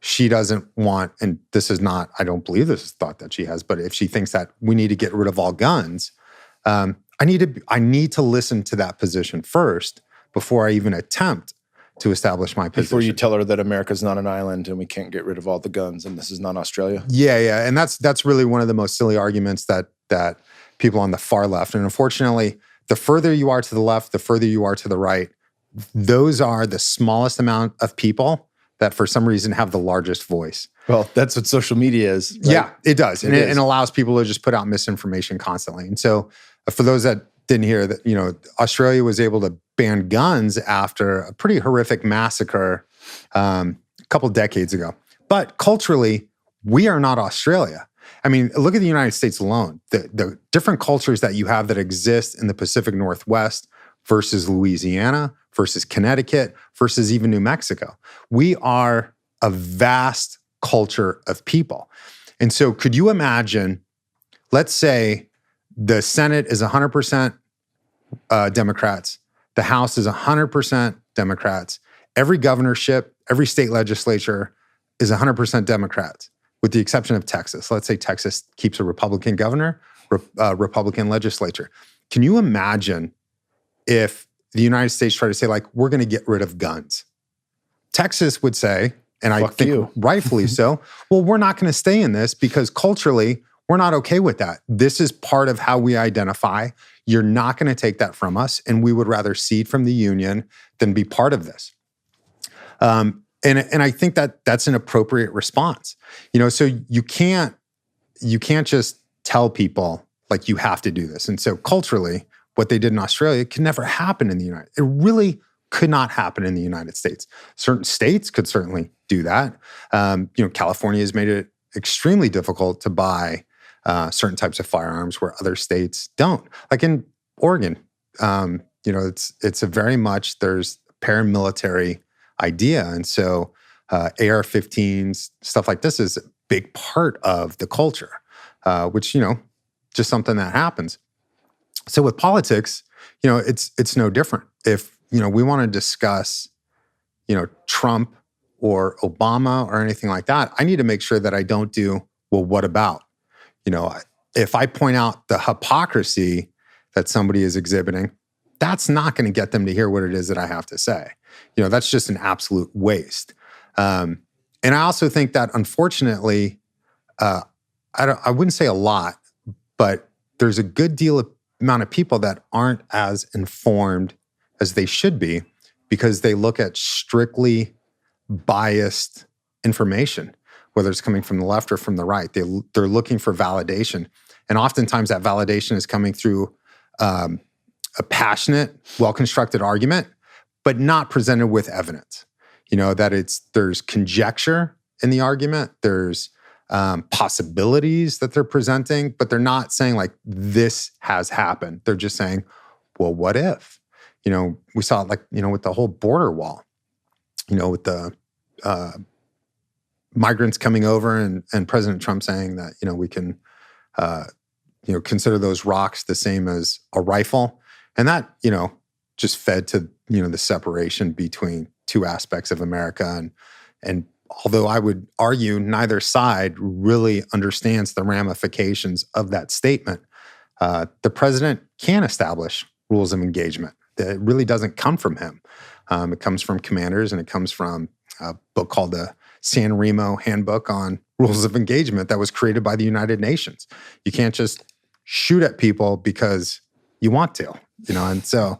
she doesn't want, and this is not, I don't believe this is a thought that she has, but if she thinks that we need to get rid of all guns, I need to listen to that position first before I even attempt to establish my position. Before you tell her that America's not an island and we can't get rid of all the guns and this is not Australia. Yeah. And that's really one of the most silly arguments that people on the far left, and unfortunately, the further you are to the left, the further you are to the right, those are the smallest amount of people that for some reason have the largest voice. Well, that's what social media is. Right? Yeah, it does. And it allows people to just put out misinformation constantly. And so for those that didn't hear that, Australia was able to ban guns after a pretty horrific massacre a couple decades ago. But culturally, we are not Australia. I mean, look at the United States alone. The different cultures that you have that exist in the Pacific Northwest versus Louisiana, versus Connecticut, versus even New Mexico. We are a vast culture of people. And so could you imagine, let's say the Senate is 100% Democrats, the House is 100% Democrats, every governorship, every state legislature is 100% Democrats, with the exception of Texas. Let's say Texas keeps a Republican governor, Republican legislature. Can you imagine if the United States tried to say, like, we're going to get rid of guns? Texas would say, and I think rightfully so, well, we're not going to stay in this because culturally, we're not okay with that. This is part of how we identify. You're not going to take that from us, and we would rather cede from the union than be part of this. And I think that that's an appropriate response. So you can't just tell people, like, you have to do this. And so culturally, what they did in Australia could never happen in the United States. It really could not happen in the United States. Certain states could certainly do that. California has made it extremely difficult to buy certain types of firearms where other states don't. Like in Oregon, it's a very much, there's paramilitary idea. And so AR-15s, stuff like this is a big part of the culture, which, just something that happens. So with politics, it's no different. If, we want to discuss, Trump or Obama or anything like that. I need to make sure that I don't do, well, what about? If I point out the hypocrisy that somebody is exhibiting, that's not going to get them to hear what it is that I have to say. That's just an absolute waste. And I also think that, unfortunately, I wouldn't say a lot, but there's a good amount of people that aren't as informed as they should be because they look at strictly biased information, whether it's coming from the left or from the right. They're looking for validation. And oftentimes that validation is coming through a passionate, well-constructed argument, but not presented with evidence. There's conjecture in the argument. There's possibilities that they're presenting, but they're not saying like, this has happened. They're just saying, well, what if? We saw it with the whole border wall, with the migrants coming over and President Trump saying that, we can, consider those rocks the same as a rifle. And that, just fed to, the separation between two aspects of America. And although I would argue neither side really understands the ramifications of that statement, the president can establish rules of engagement. It really doesn't come from him. It comes from commanders, and it comes from a book called the San Remo Handbook on Rules of Engagement that was created by the United Nations. You can't just shoot at people because you want to, and so,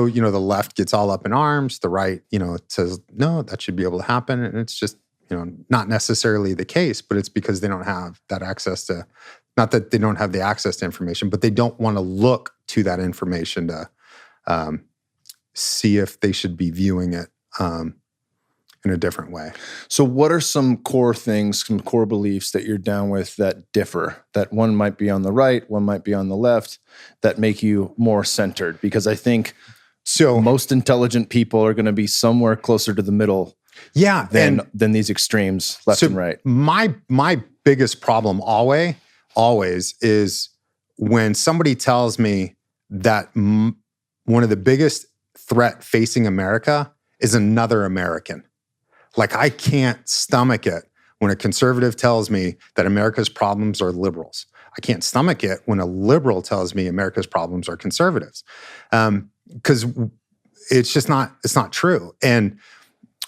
the left gets all up in arms. The right, says, no, that should be able to happen. And it's just, not necessarily the case, but it's because they don't have that access to, not that they don't have the access to information, but they don't want to look to that information to see if they should be viewing it in a different way. So what are some core things, some core beliefs that you're down with that differ, that one might be on the right, one might be on the left, that make you more centered? Because I think most intelligent people are going to be somewhere closer to the middle than these extremes, left and right. My biggest problem always is when somebody tells me that one of the biggest threat facing America is another American. Like, I can't stomach it when a conservative tells me that America's problems are liberals. I can't stomach it when a liberal tells me America's problems are conservatives. Because it's not true. And,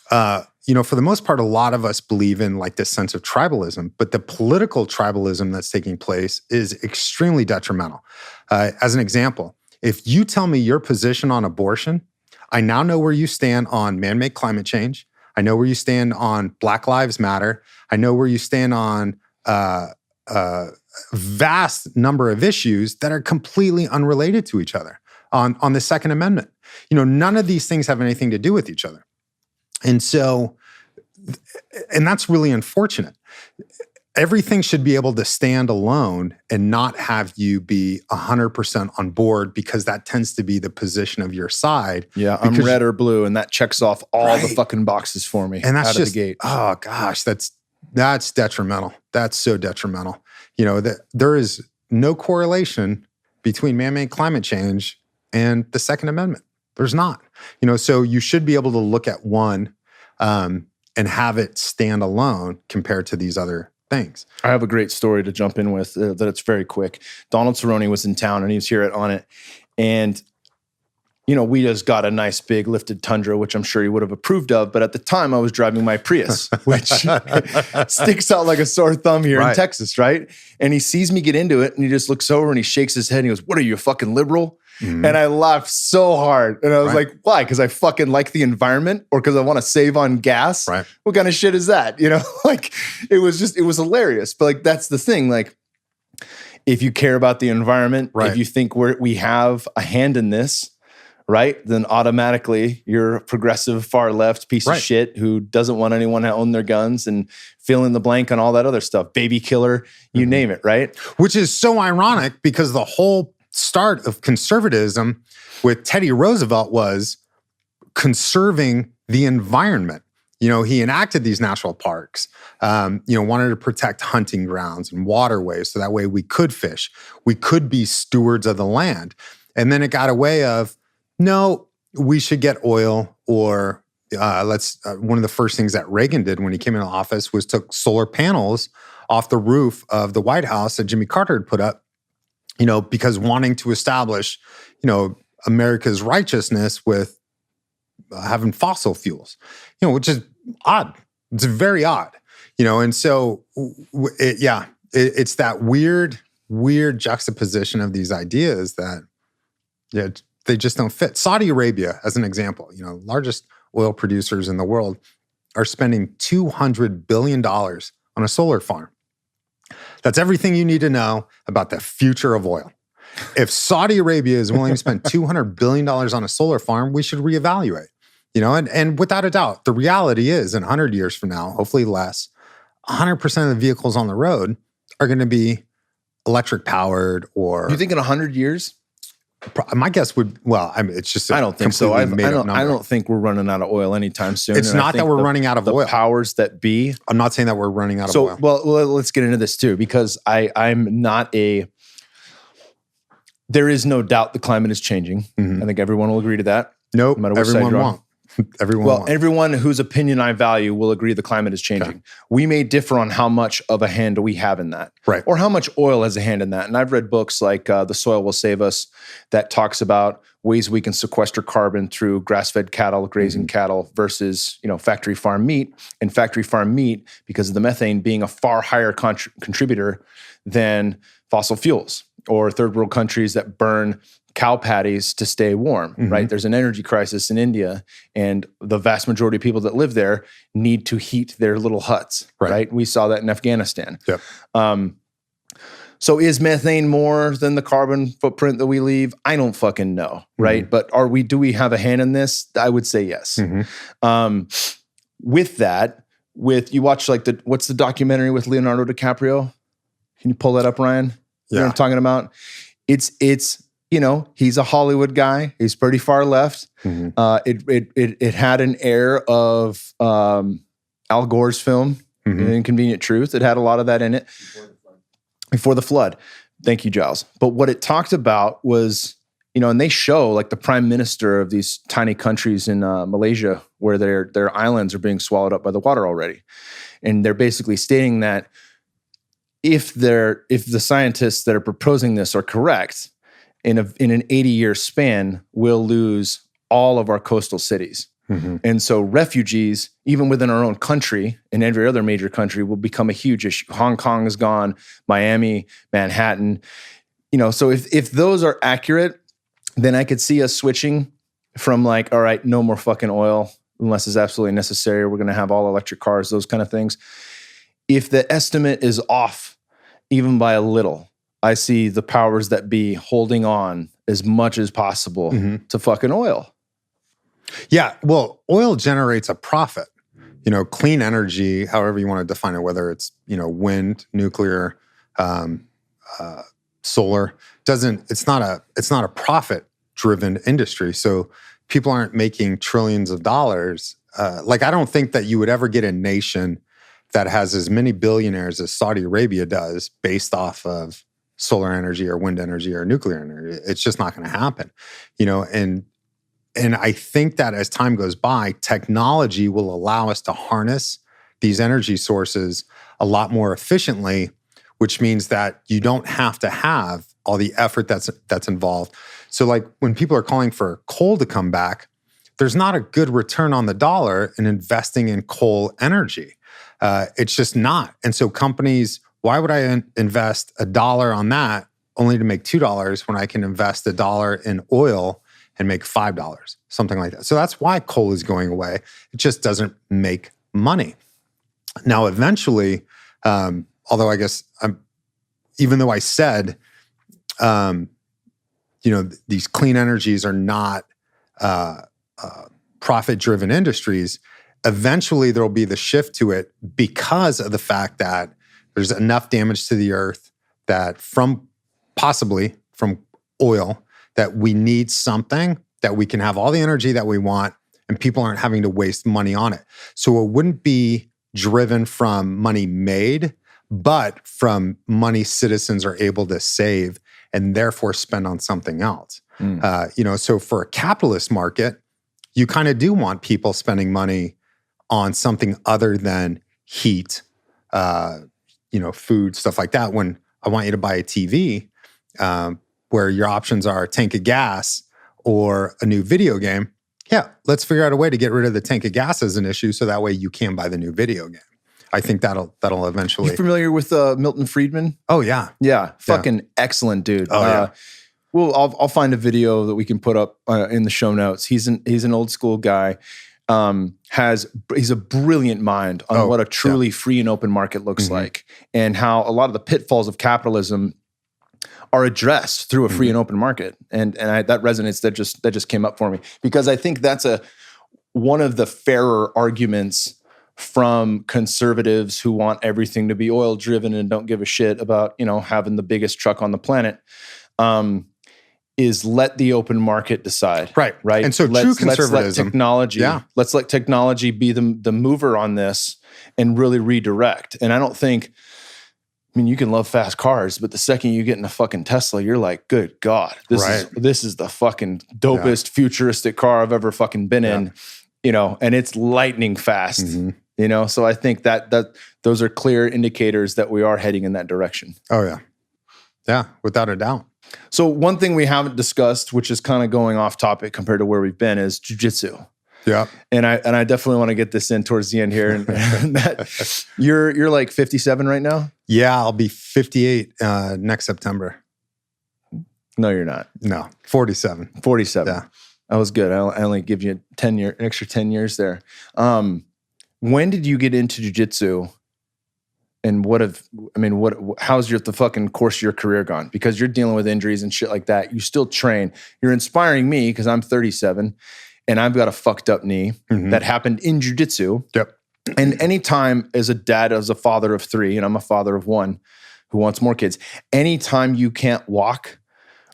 for the most part, a lot of us believe in like this sense of tribalism, but the political tribalism that's taking place is extremely detrimental. As an example, if you tell me your position on abortion, I now know where you stand on man-made climate change. I know where you stand on Black Lives Matter. I know where you stand on a vast number of issues that are completely unrelated to each other on the Second Amendment. None of these things have anything to do with each other. And that's really unfortunate. Everything should be able to stand alone and not have you be 100% on board, because that tends to be the position of your side. Yeah, I'm red or blue, and that checks off all the fucking boxes for me. And that's out just, of the gate. Oh gosh, that's detrimental. That's so detrimental. There is no correlation between man-made climate change and the Second Amendment. There's not. So you should be able to look at one and have it stand alone compared to these other things. I have a great story to jump in with that it's very quick. Donald Cerrone was in town and he was here at Onnit. And, we just got a nice big lifted Tundra, which I'm sure he would have approved of. But at the time I was driving my Prius, which sticks out like a sore thumb here in Texas, right? And he sees me get into it and he just looks over and he shakes his head and he goes, "What are you, a fucking liberal?" Mm-hmm. And I laughed so hard. And I was like, why? Because I fucking like the environment, or because I want to save on gas? Right. What kind of shit is that? It was hilarious. But that's the thing. Like, if you care about the environment, if you think we have a hand in this, right, then automatically you're a progressive far left piece of shit who doesn't want anyone to own their guns, and fill in the blank on all that other stuff. Baby killer, you name it, right? Which is so ironic, because the whole start of conservatism with Teddy Roosevelt was conserving the environment. He enacted these national parks, wanted to protect hunting grounds and waterways so that way we could fish. We could be stewards of the land. And then it got a way of, no, we should get oil, or one of the first things that Reagan did when he came into office was took solar panels off the roof of the White House that Jimmy Carter had put up, because wanting to establish, America's righteousness with having fossil fuels, which is odd. It's very odd, and so it's that weird juxtaposition of these ideas that they just don't fit. Saudi Arabia, as an example, largest oil producers in the world, are spending $200 billion on a solar farm. That's everything you need to know about the future of oil. If Saudi Arabia is willing to spend $200 billion on a solar farm, we should reevaluate. And without a doubt, the reality is in 100 years from now, hopefully less, 100% of the vehicles on the road are going to be electric powered or... You think in 100 years? My guess would, it's just I don't think so. I don't think we're running out of oil anytime soon. It's not that we're running out of oil. The powers that be. I'm not saying that we're running out of oil. Well, let's get into this too, because I'm not there is no doubt the climate is changing. Mm-hmm. I think everyone will agree to that. Nope, no matter which everyone side won't. Everyone whose opinion I value will agree the climate is changing. Okay. We may differ on how much of a hand we have in that, right? Or how much oil has a hand in that. And I've read books like The Soil Will Save Us that talks about ways we can sequester carbon through grass-fed cattle, grazing cattle versus factory farm meat. And factory farm meat, because of the methane being a far higher contributor than fossil fuels, or third world countries that burn cow patties to stay warm, right? There's an energy crisis in India, and the vast majority of people that live there need to heat their little huts, right? We saw that in Afghanistan. Yep. So is methane more than the carbon footprint that we leave? I don't fucking know, right? But do we have a hand in this? I would say yes. With that, you watch what's the documentary with Leonardo DiCaprio? Can you pull that up, Ryan? You know what I'm talking about? It's he's a Hollywood guy. He's pretty far left. It had an air of Al Gore's film, Inconvenient Truth. It had a lot of that in it. Before the flood. Thank you, Giles. But what it talked about was, and they show the prime minister of these tiny countries in Malaysia where their islands are being swallowed up by the water already. And they're basically stating that if the scientists that are proposing this are correct, in an 80-year span, we'll lose all of our coastal cities. And so refugees, even within our own country and every other major country, will become a huge issue. Hong Kong is gone, Miami, Manhattan. So if those are accurate, then I could see us switching from all right, no more fucking oil unless it's absolutely necessary. We're going to have all electric cars, those kind of things. If the estimate is off, even by a little, I see the powers that be holding on as much as possible to fucking oil. Yeah, well, oil generates a profit. Clean energy, however you want to define it, whether it's wind, nuclear, solar, it's not a profit-driven industry. So people aren't making trillions of dollars. I don't think that you would ever get a nation that has as many billionaires as Saudi Arabia does based off of solar energy or wind energy or nuclear energy. It's just not going to happen, And I think that as time goes by, technology will allow us to harness these energy sources a lot more efficiently, which means that you don't have to have all the effort that's involved. So when people are calling for coal to come back, there's not a good return on the dollar in investing in coal energy. It's just not. And so companies, why would I invest $1 on that only to make $2 when I can invest $1 in oil and make $5, something like that? So that's why coal is going away. It just doesn't make money. Now, eventually, although I guess even though I said, these clean energies are not profit-driven industries, eventually there'll be the shift to it because of the fact that there's enough damage to the earth that possibly from oil, that we need something that we can have all the energy that we want and people aren't having to waste money on it. So it wouldn't be driven from money made, but from money citizens are able to save and therefore spend on something else. So for a capitalist market, you kind of do want people spending money on something other than heat, food, stuff like that. When I want you to buy a TV, where your options are a tank of gas or a new video game. Yeah, let's figure out a way to get rid of the tank of gas as an issue, so that way you can buy the new video game. I think that'll eventually. You familiar with Milton Friedman? Oh yeah, yeah, fucking excellent dude. Oh yeah. Well, I'll find a video that we can put up in the show notes. He's an old school guy. He's a brilliant mind on what a truly free and open market looks like, and how a lot of the pitfalls of capitalism are addressed through a free and open market. And that resonates. That just came up for me, because I think that's one of the fairer arguments from conservatives who want everything to be oil driven and don't give a shit about, having the biggest truck on the planet. Is let the open market decide. Right. And so true conservatism. Let's let technology be the mover on this and really redirect. And I don't think, you can love fast cars, but the second you get in a fucking Tesla, you're like, good God, this is the fucking dopest futuristic car I've ever fucking been in, and it's lightning fast, So I think that those are clear indicators that we are heading in that direction. Oh yeah. Yeah, without a doubt. So one thing we haven't discussed, which is kind of going off topic compared to where we've been, is jujitsu. Yeah, and I definitely want to get this in towards the end here. And that, you're like 57 right now. Yeah, I'll be 58 next September. No, you're not. No, 47. 47. Yeah, that was good. I only give you an extra 10 years there. When did you get into jujitsu? And how's the fucking course of your career gone? Because you're dealing with injuries and shit like that. You still train. You're inspiring me because I'm 37 and I've got a fucked up knee that happened in jiu-jitsu. Yep. And anytime as a dad, as a father of 3, and I'm a father of 1 who wants more kids, anytime you can't walk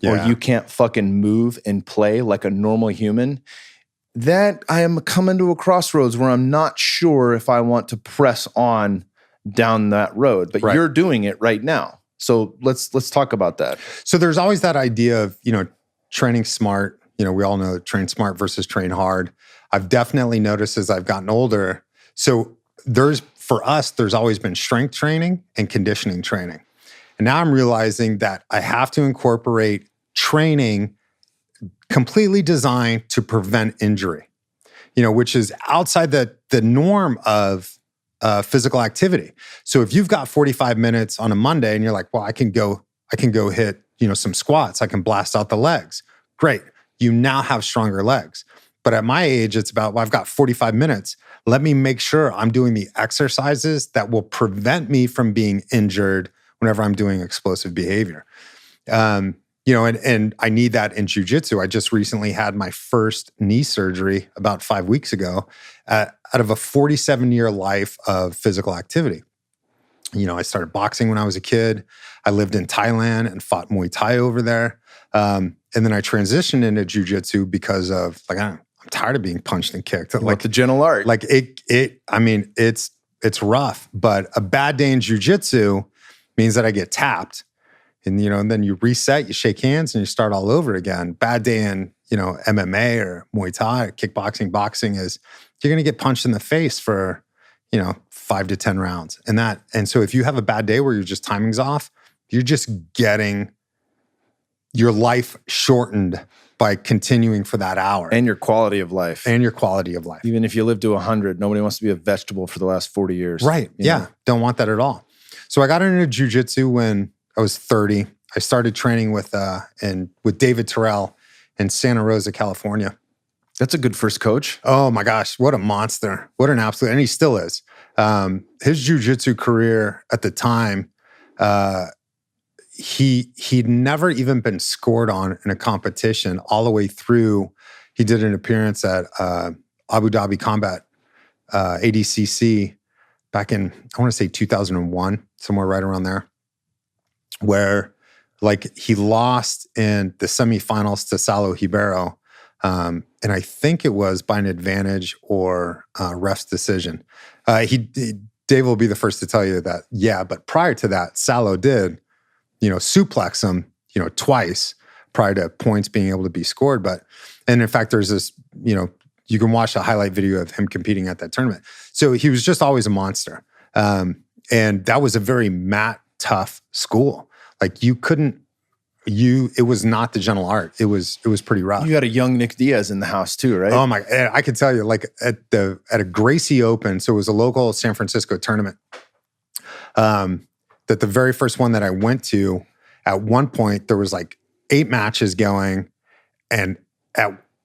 or you can't fucking move and play like a normal human, that I am coming to a crossroads where I'm not sure if I want to press on down that road, but you're doing it right now. So let's talk about that. So there's always that idea of, training smart. We all know train smart versus train hard. I've definitely noticed as I've gotten older. So for us, there's always been strength training and conditioning training. And now I'm realizing that I have to incorporate training completely designed to prevent injury, which is outside the norm of physical activity. So if you've got 45 minutes on a Monday and you're like, well, I can go hit, some squats. I can blast out the legs. Great. You now have stronger legs. But at my age, it's about, well, I've got 45 minutes. Let me make sure I'm doing the exercises that will prevent me from being injured whenever I'm doing explosive behavior. And I need that in jiu-jitsu. I just recently had my first knee surgery about 5 weeks ago out of a 47-year life of physical activity. I started boxing when I was a kid. I lived in Thailand and fought Muay Thai over there. And then I transitioned into jiu-jitsu because of I'm tired of being punched and kicked. Like the gentle art. Like it's rough, but a bad day in jiu-jitsu means that I get tapped. And, and then you reset, you shake hands, and you start all over again. Bad day in, MMA or Muay Thai or kickboxing, boxing is you're going to get punched in the face for, 5 to 10 rounds. And so if you have a bad day where timing's off, you're just getting your life shortened by continuing for that hour. And your quality of life. Even if you live to 100, nobody wants to be a vegetable for the last 40 years. Right. Yeah. Don't want that at all. So I got into jiu-jitsu when I was 30. I started training with David Terrell in Santa Rosa, California. That's a good first coach. Oh my gosh, what a monster. What an absolute, and he still is. His jiu-jitsu career at the time, he'd never even been scored on in a competition all the way through. He did an appearance at Abu Dhabi Combat, ADCC, back in, I want to say 2001, somewhere right around there, where he lost in the semifinals to Saulo Ribeiro. And I think it was by an advantage or ref's decision. Dave will be the first to tell you that, but prior to that, Saulo did, suplex him, twice prior to points being able to be scored. And in fact, there's this, You can watch the highlight video of him competing at that tournament. So he was just always a monster. And that was a very mat tough school. Like it was not the gentle art. It was pretty rough. You got a young Nick Diaz in the house too, right? Oh my, I can tell you, like at a Gracie Open, so it was a local San Francisco tournament. That the very first one that I went to, at one point there was like 8 matches going, and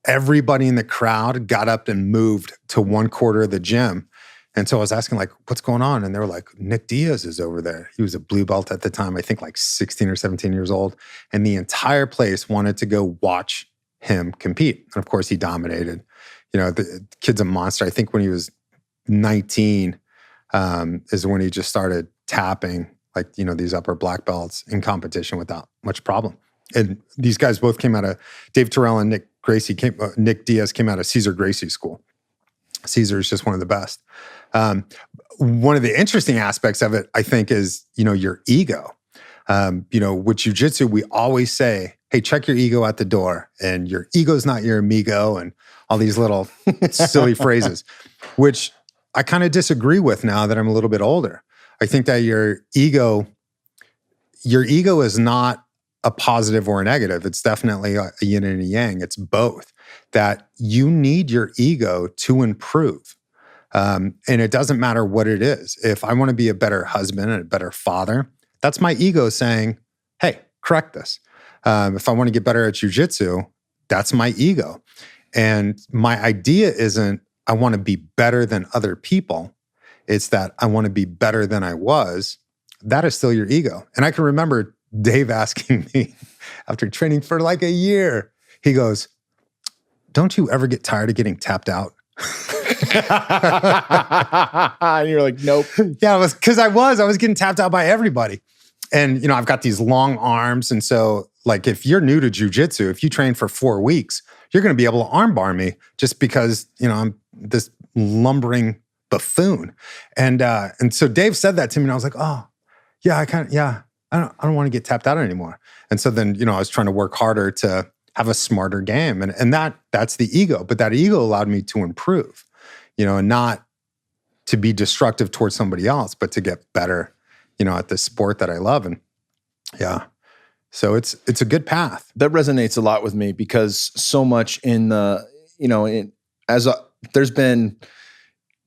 everybody in the crowd got up and moved to one quarter of the gym. And so I was asking, like, what's going on? And they were like, Nick Diaz is over there. He was a blue belt at the time, I think like 16 or 17 years old. And the entire place wanted to go watch him compete. And of course, he dominated. You know, the kid's a monster. I think when he was 19 is when he just started tapping, like, you know, these upper black belts in competition without much problem. And these guys both came out of, Dave Terrell and Nick Diaz came out of Cesar Gracie School. Cesar is just one of the best. One of the interesting aspects of it, I think, is, you know, your ego. You know, with jiu-jitsu, we always say, hey, check your ego at the door, and your ego's not your amigo, and all these little silly phrases, which I kind of disagree with now that I'm a little bit older. I think that your ego is not a positive or a negative. It's definitely a yin and a yang. It's both. That you need your ego to improve. And it doesn't matter what it is. If I want to be a better husband and a better father, that's my ego saying, hey, correct this. If I want to get better at jiu-jitsu, that's my ego. And my idea isn't, I want to be better than other people. It's that I want to be better than I was. That is still your ego. And I can remember Dave asking me after training for like a year, he goes, don't you ever get tired of getting tapped out? And you're like, nope. Yeah, I was getting tapped out by everybody. And, you know, I've got these long arms. And so, like, if you're new to jiu-jitsu, if you train for 4 weeks, you're going to be able to armbar me just because, you know, I'm this lumbering buffoon. And so Dave said that to me, and I was like, oh, yeah, I don't want to get tapped out anymore. And so then, you know, I was trying to work harder to have a smarter game. And that's the ego. But that ego allowed me to improve, you know, and not to be destructive towards somebody else, but to get better, you know, at the sport that I love. And yeah, so it's a good path. That resonates a lot with me because so much in the, you know, there's been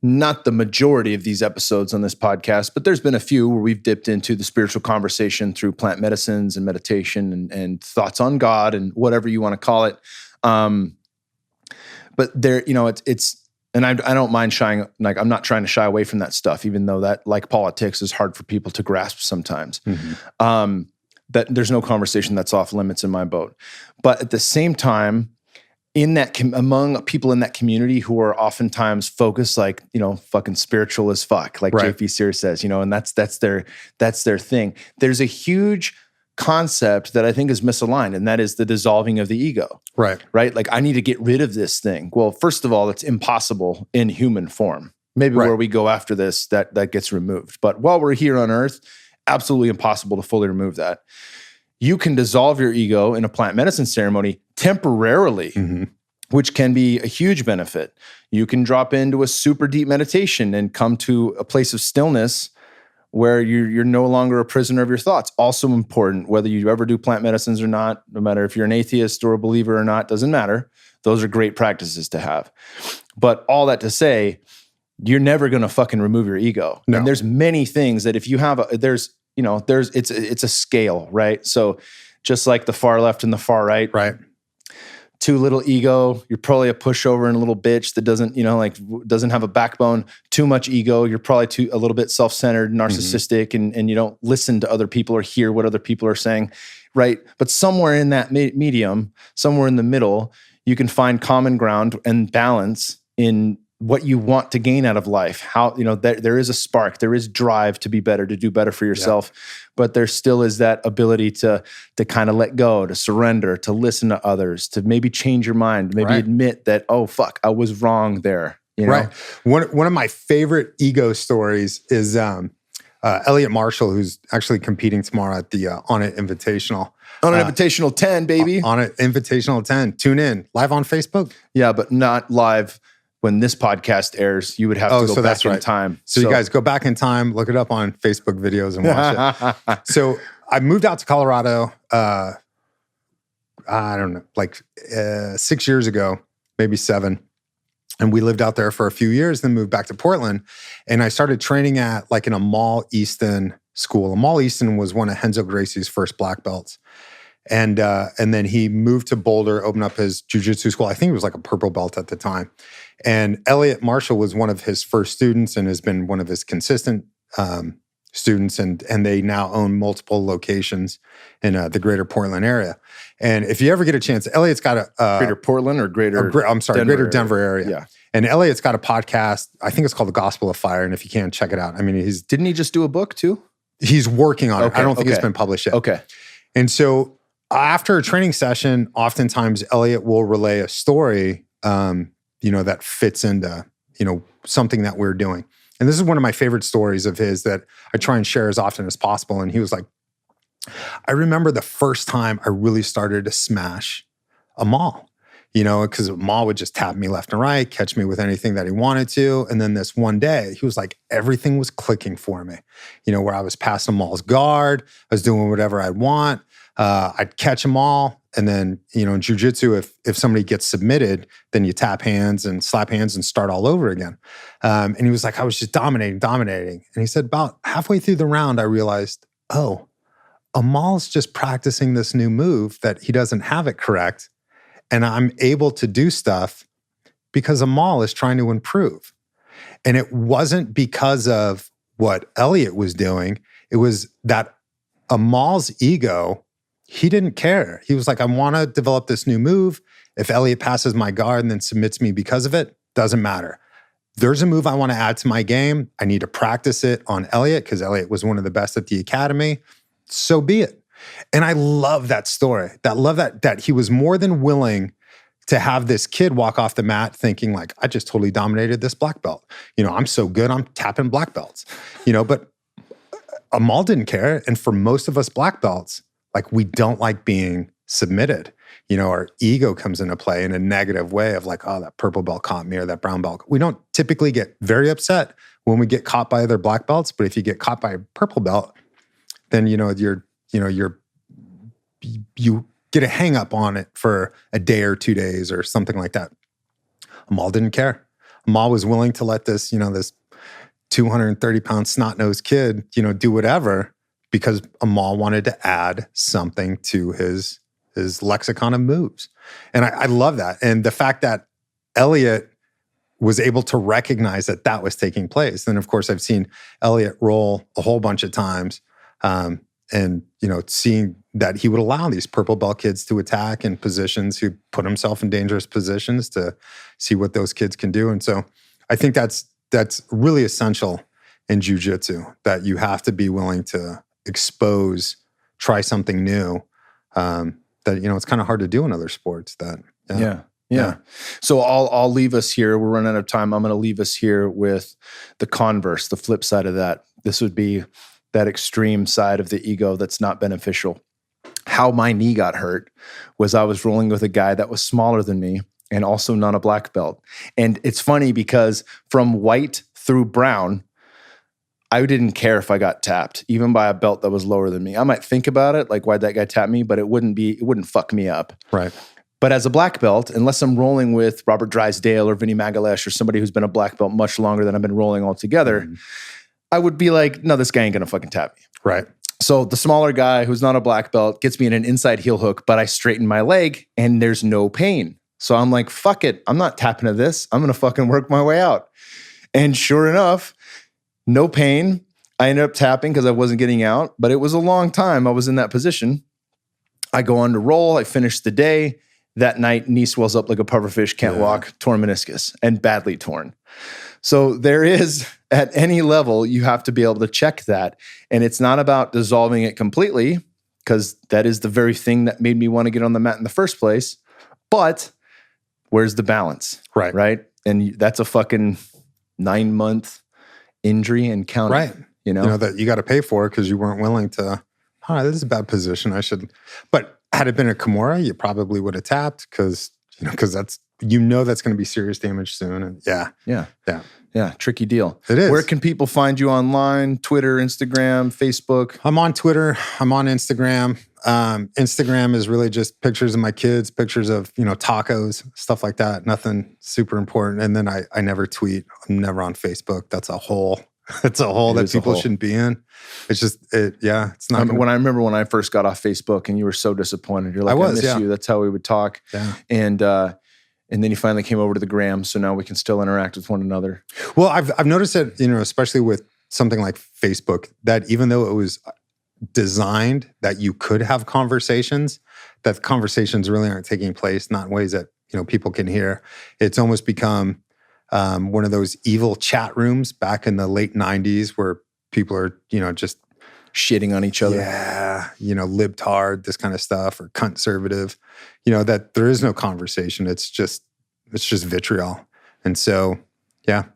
not the majority of these episodes on this podcast, but there's been a few where we've dipped into the spiritual conversation through plant medicines and meditation and thoughts on God and whatever you want to call it. But there, you know, it's, and I don't mind shying, like I'm not trying to shy away from that stuff, even though that, like politics, is hard for people to grasp sometimes. Mm-hmm. That there's no conversation that's off limits in my boat. But at the same time, in that among people in that community who are oftentimes focused, like, you know, fucking spiritual as fuck, like right. JP Sears says, you know, and that's their thing. There's a huge concept that I think is misaligned, and that is the dissolving of the ego. Right. Right? Like, I need to get rid of this thing. Well, first of all, it's impossible in human form. Maybe right. Where we go after this, that gets removed. But while we're here on Earth, absolutely impossible to fully remove that. You can dissolve your ego in a plant medicine ceremony temporarily, mm-hmm. which can be a huge benefit. You can drop into a super deep meditation and come to a place of stillness where you're no longer a prisoner of your thoughts. Also important, whether you ever do plant medicines or not, no matter if you're an atheist or a believer or not, doesn't matter. Those are great practices to have. But all that to say, you're never going to fucking remove your ego. No. And there's many things that if you have, it's a scale, right? So just like the far left and the far right. Right. Too little ego, you're probably a pushover and a little bitch that doesn't, you know, like doesn't have a backbone. Too much ego, you're probably a little bit self-centered, narcissistic, mm-hmm. and you don't listen to other people or hear what other people are saying, right? But somewhere in that medium, somewhere in the middle, you can find common ground and balance in what you want to gain out of life. How, you know, there is a spark, there is drive to be better, to do better for yourself, but there still is that ability to kind of let go, to surrender, to listen to others, to maybe change your mind, maybe right. admit that, oh, fuck, I was wrong there. You know? Right. One of my favorite ego stories is Elliott Marshall, who's actually competing tomorrow at the Onnit Invitational. On an Invitational 10, baby. On an Invitational 10. Tune in. Live on Facebook? Yeah, but not live when this podcast airs. You would have to go back in time. So you guys go back in time, look it up on Facebook videos and watch it. So I moved out to Colorado, I don't know, like 6 years ago, maybe 7. And we lived out there for a few years, then moved back to Portland. And I started training at like in a Mall Easton school. Mall Easton was one of Renzo Gracie's first black belts. And then he moved to Boulder, opened up his jiu-jitsu school. I think it was like a purple belt at the time. And Elliott Marshall was one of his first students and has been one of his consistent students. And they now own multiple locations in the greater Portland area. And if you ever get a chance, Elliott's got a... Greater Portland or greater... Greater Denver area. Yeah. And Elliott's got a podcast. I think it's called The Gospel of Fire. And if you can, check it out. I mean, Didn't he just do a book too? He's working on it. I don't think it's been published yet. Okay. And so after a training session, oftentimes Elliott will relay a story, that fits into, something that we're doing. And this is one of my favorite stories of his that I try and share as often as possible. And he was like, I remember the first time I really started to smash a Mall, because Mall would just tap me left and right, catch me with anything that he wanted to. And then this one day, he was like, everything was clicking for me, where I was passing Mall's guard, I was doing whatever I'd want. I'd catch them all. And then, in jiu-jitsu, if somebody gets submitted, then you tap hands and slap hands and start all over again. And he was like, I was just dominating. And he said, about halfway through the round, I realized, Amal's just practicing this new move that he doesn't have it correct. And I'm able to do stuff because Amal is trying to improve. And it wasn't because of what Elliott was doing. It was that Amal's ego, he didn't care. He was like, I want to develop this new move. If Elliott passes my guard and then submits me because of it, doesn't matter. There's a move I want to add to my game. I need to practice it on Elliott because Elliott was one of the best at the academy. So be it. And I love that story. That he was more than willing to have this kid walk off the mat thinking like, I just totally dominated this black belt. I'm so good, I'm tapping black belts. But Amal didn't care. And for most of us black belts, like we don't like being submitted. Our ego comes into play in a negative way of like, oh, that purple belt caught me or that brown belt. We don't typically get very upset when we get caught by other black belts. But if you get caught by a purple belt, then, you get a hang up on it for a day or 2 days or something like that. Amal didn't care. Amal was willing to let this, this 230-pound snot-nosed kid, do whatever because Amal wanted to add something to his lexicon of moves. And I love that. And the fact that Elliott was able to recognize that was taking place. And of course, I've seen Elliott roll a whole bunch of times and, seeing that he would allow these purple belt kids to attack in positions, who put himself in dangerous positions to see what those kids can do. And so I think that's really essential in jiu-jitsu, that you have to be willing to expose, try something new, that, it's kind of hard to do in other sports. Yeah. So I'll leave us here. We're running out of time. I'm going to leave us here with the converse, the flip side of that. This would be that extreme side of the ego that's not beneficial. How my knee got hurt was I was rolling with a guy that was smaller than me and also not a black belt. And it's funny because from white through brown, I didn't care if I got tapped, even by a belt that was lower than me. I might think about it, like, why'd that guy tap me? But it wouldn't fuck me up. Right. But as a black belt, unless I'm rolling with Robert Drysdale or Vinny Magalesh or somebody who's been a black belt much longer than I've been rolling altogether, I would be like, no, this guy ain't gonna fucking tap me. Right. So the smaller guy who's not a black belt gets me in an inside heel hook, but I straighten my leg and there's no pain. So I'm like, fuck it. I'm not tapping to this. I'm gonna fucking work my way out. And sure enough, no pain. I ended up tapping because I wasn't getting out, but it was a long time I was in that position. I go on to roll. I finish the day. That night, knee swells up like a pufferfish, can't walk, torn meniscus, and badly torn. So there is, at any level, you have to be able to check that. And it's not about dissolving it completely, because that is the very thing that made me want to get on the mat in the first place. But where's the balance? Right? And that's a fucking 9-month injury and counting. Right. That you got to pay for because you weren't willing to oh, this is a bad position. I should. But had it been a Kimura, you probably would have tapped because that's that's going to be serious damage soon. And yeah, tricky deal. It is. Where can people find you online? Twitter, Instagram, Facebook? I'm on Twitter. I'm on Instagram. Instagram is really just pictures of my kids, pictures of, tacos, stuff like that. Nothing super important. And then I never tweet. I'm never on Facebook. That's a hole. It's a hole that people shouldn't be in. It's just, it's not. When I remember when I first got off Facebook and you were so disappointed. You're like, I miss you. That's how we would talk. Yeah. And then you finally came over to the gram. So now we can still interact with one another. Well, I've noticed that, especially with something like Facebook, that even though it was designed that you could have conversations, that conversations really aren't taking place, not in ways that, people can hear. It's almost become one of those evil chat rooms back in the late 90s where people are, just shitting on each other. Yeah, libtard, this kind of stuff, or conservative, that there is no conversation. It's just vitriol. And so,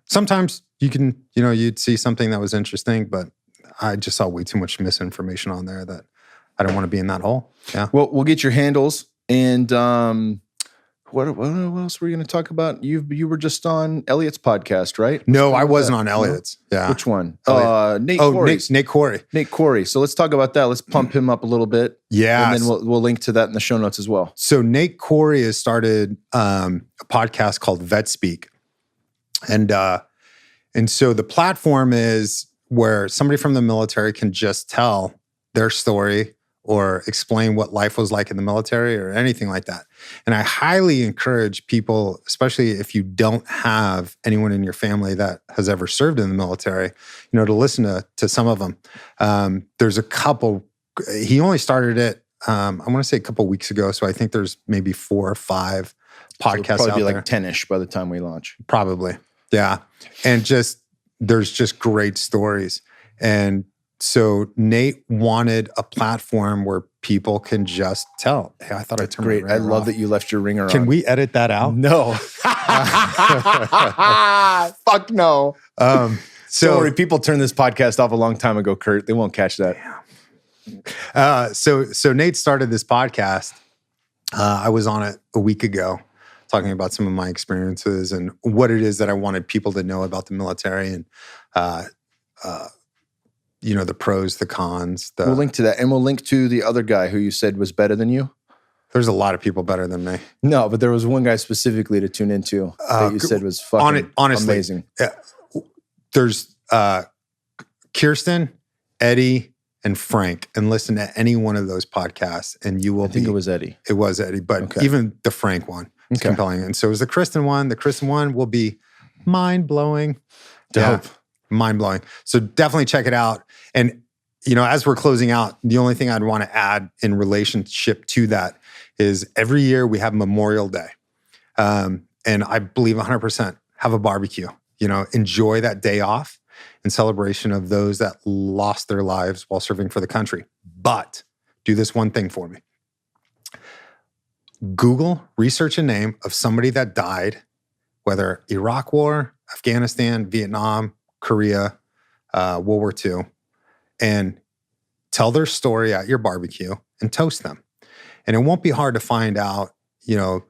sometimes you can, you'd see something that was interesting, but I just saw way too much misinformation on there that I don't want to be in that hole. Yeah. Well, we'll get your handles. And what else were you going to talk about? You were just on Elliott's podcast, right? No, I wasn't on Elliott's. No? Yeah. Which one? Nate Corey. Nate Corey. So let's talk about that. Let's pump him up a little bit. Yeah. And then we'll link to that in the show notes as well. So Nate Corey has started a podcast called Vet Speak. And so the platform is where somebody from the military can just tell their story or explain what life was like in the military or anything like that. And I highly encourage people, especially if you don't have anyone in your family that has ever served in the military, to listen to some of them. There's a couple, he only started it, I want to say a couple weeks ago. So I think there's maybe 4 or 5 podcasts so out there. Probably like 10-ish by the time we launch. Probably. Yeah. And there's just great stories. And so Nate wanted a platform where people can just tell. Hey, I thought I turned great. I love that you left your ringer on. Can we edit that out? No. Fuck no. Don't worry, people turned this podcast off a long time ago, Kurt. They won't catch that. So Nate started this podcast. I was on it a week ago, talking about some of my experiences and what it is that I wanted people to know about the military and the pros, the cons. We'll link to that. And we'll link to the other guy who you said was better than you. There's a lot of people better than me. No, but there was one guy specifically to tune into that you said was fucking honestly, amazing. There's Kirsten, Eddie, and Frank. And listen to any one of those podcasts and you will I think it was Eddie. It was Eddie, but even the Frank one is compelling. And so it was the Kristen one. The Kristen one will be mind-blowing. Dope. Yeah. Mind-blowing. So definitely check it out. And, as we're closing out, the only thing I'd want to add in relationship to that is every year we have Memorial Day. And I believe 100% have a barbecue. Enjoy that day off in celebration of those that lost their lives while serving for the country. But do this one thing for me. Google, research a name of somebody that died, whether Iraq War, Afghanistan, Vietnam, Korea, World War II, and tell their story at your barbecue and toast them. And it won't be hard to find out,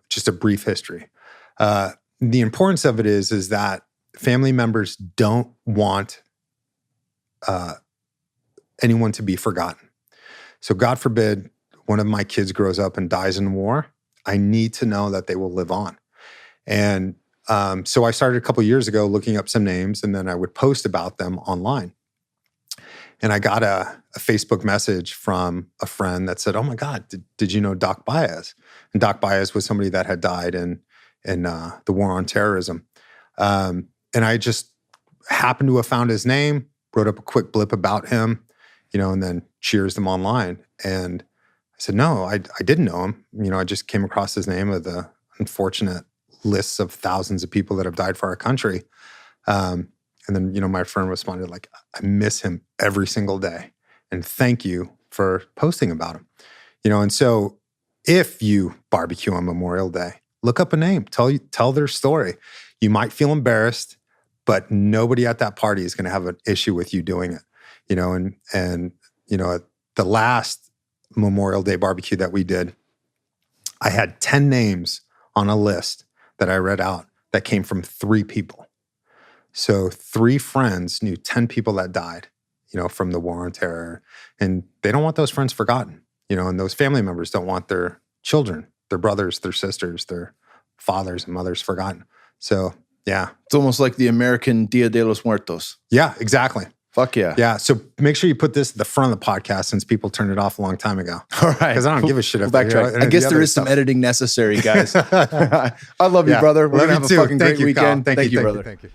just a brief history. The importance of it is that family members don't want anyone to be forgotten. So God forbid one of my kids grows up and dies in war, I need to know that they will live on. And so I started a couple years ago looking up some names, and then I would post about them online. And I got a Facebook message from a friend that said, "Oh my God, did you know Doc Baez?" And Doc Baez was somebody that had died in the war on terrorism. And I just happened to have found his name, wrote up a quick blip about him, and then cheers them online. And I said, "No, I didn't know him. I just came across his name of the unfortunate lists of thousands of people that have died for our country." And then, my friend responded like, "I miss him every single day. And thank you for posting about him." And so if you barbecue on Memorial Day, look up a name, tell their story. You might feel embarrassed, but nobody at that party is going to have an issue with you doing it. And the last Memorial Day barbecue that we did, I had 10 names on a list that I read out that came from 3 people. So 3 friends knew 10 people that died, from the war on terror. And they don't want those friends forgotten, and those family members don't want their children, their brothers, their sisters, their fathers and mothers forgotten. So, yeah. It's almost like the American Dia de los Muertos. Yeah, exactly. Fuck yeah. Yeah. So make sure you put this at the front of the podcast since people turned it off a long time ago. All right. Because I don't give a shit. I guess there is some editing necessary, guys. I love you, brother. We're going to have a fucking great weekend. Thank you, brother. Thank you.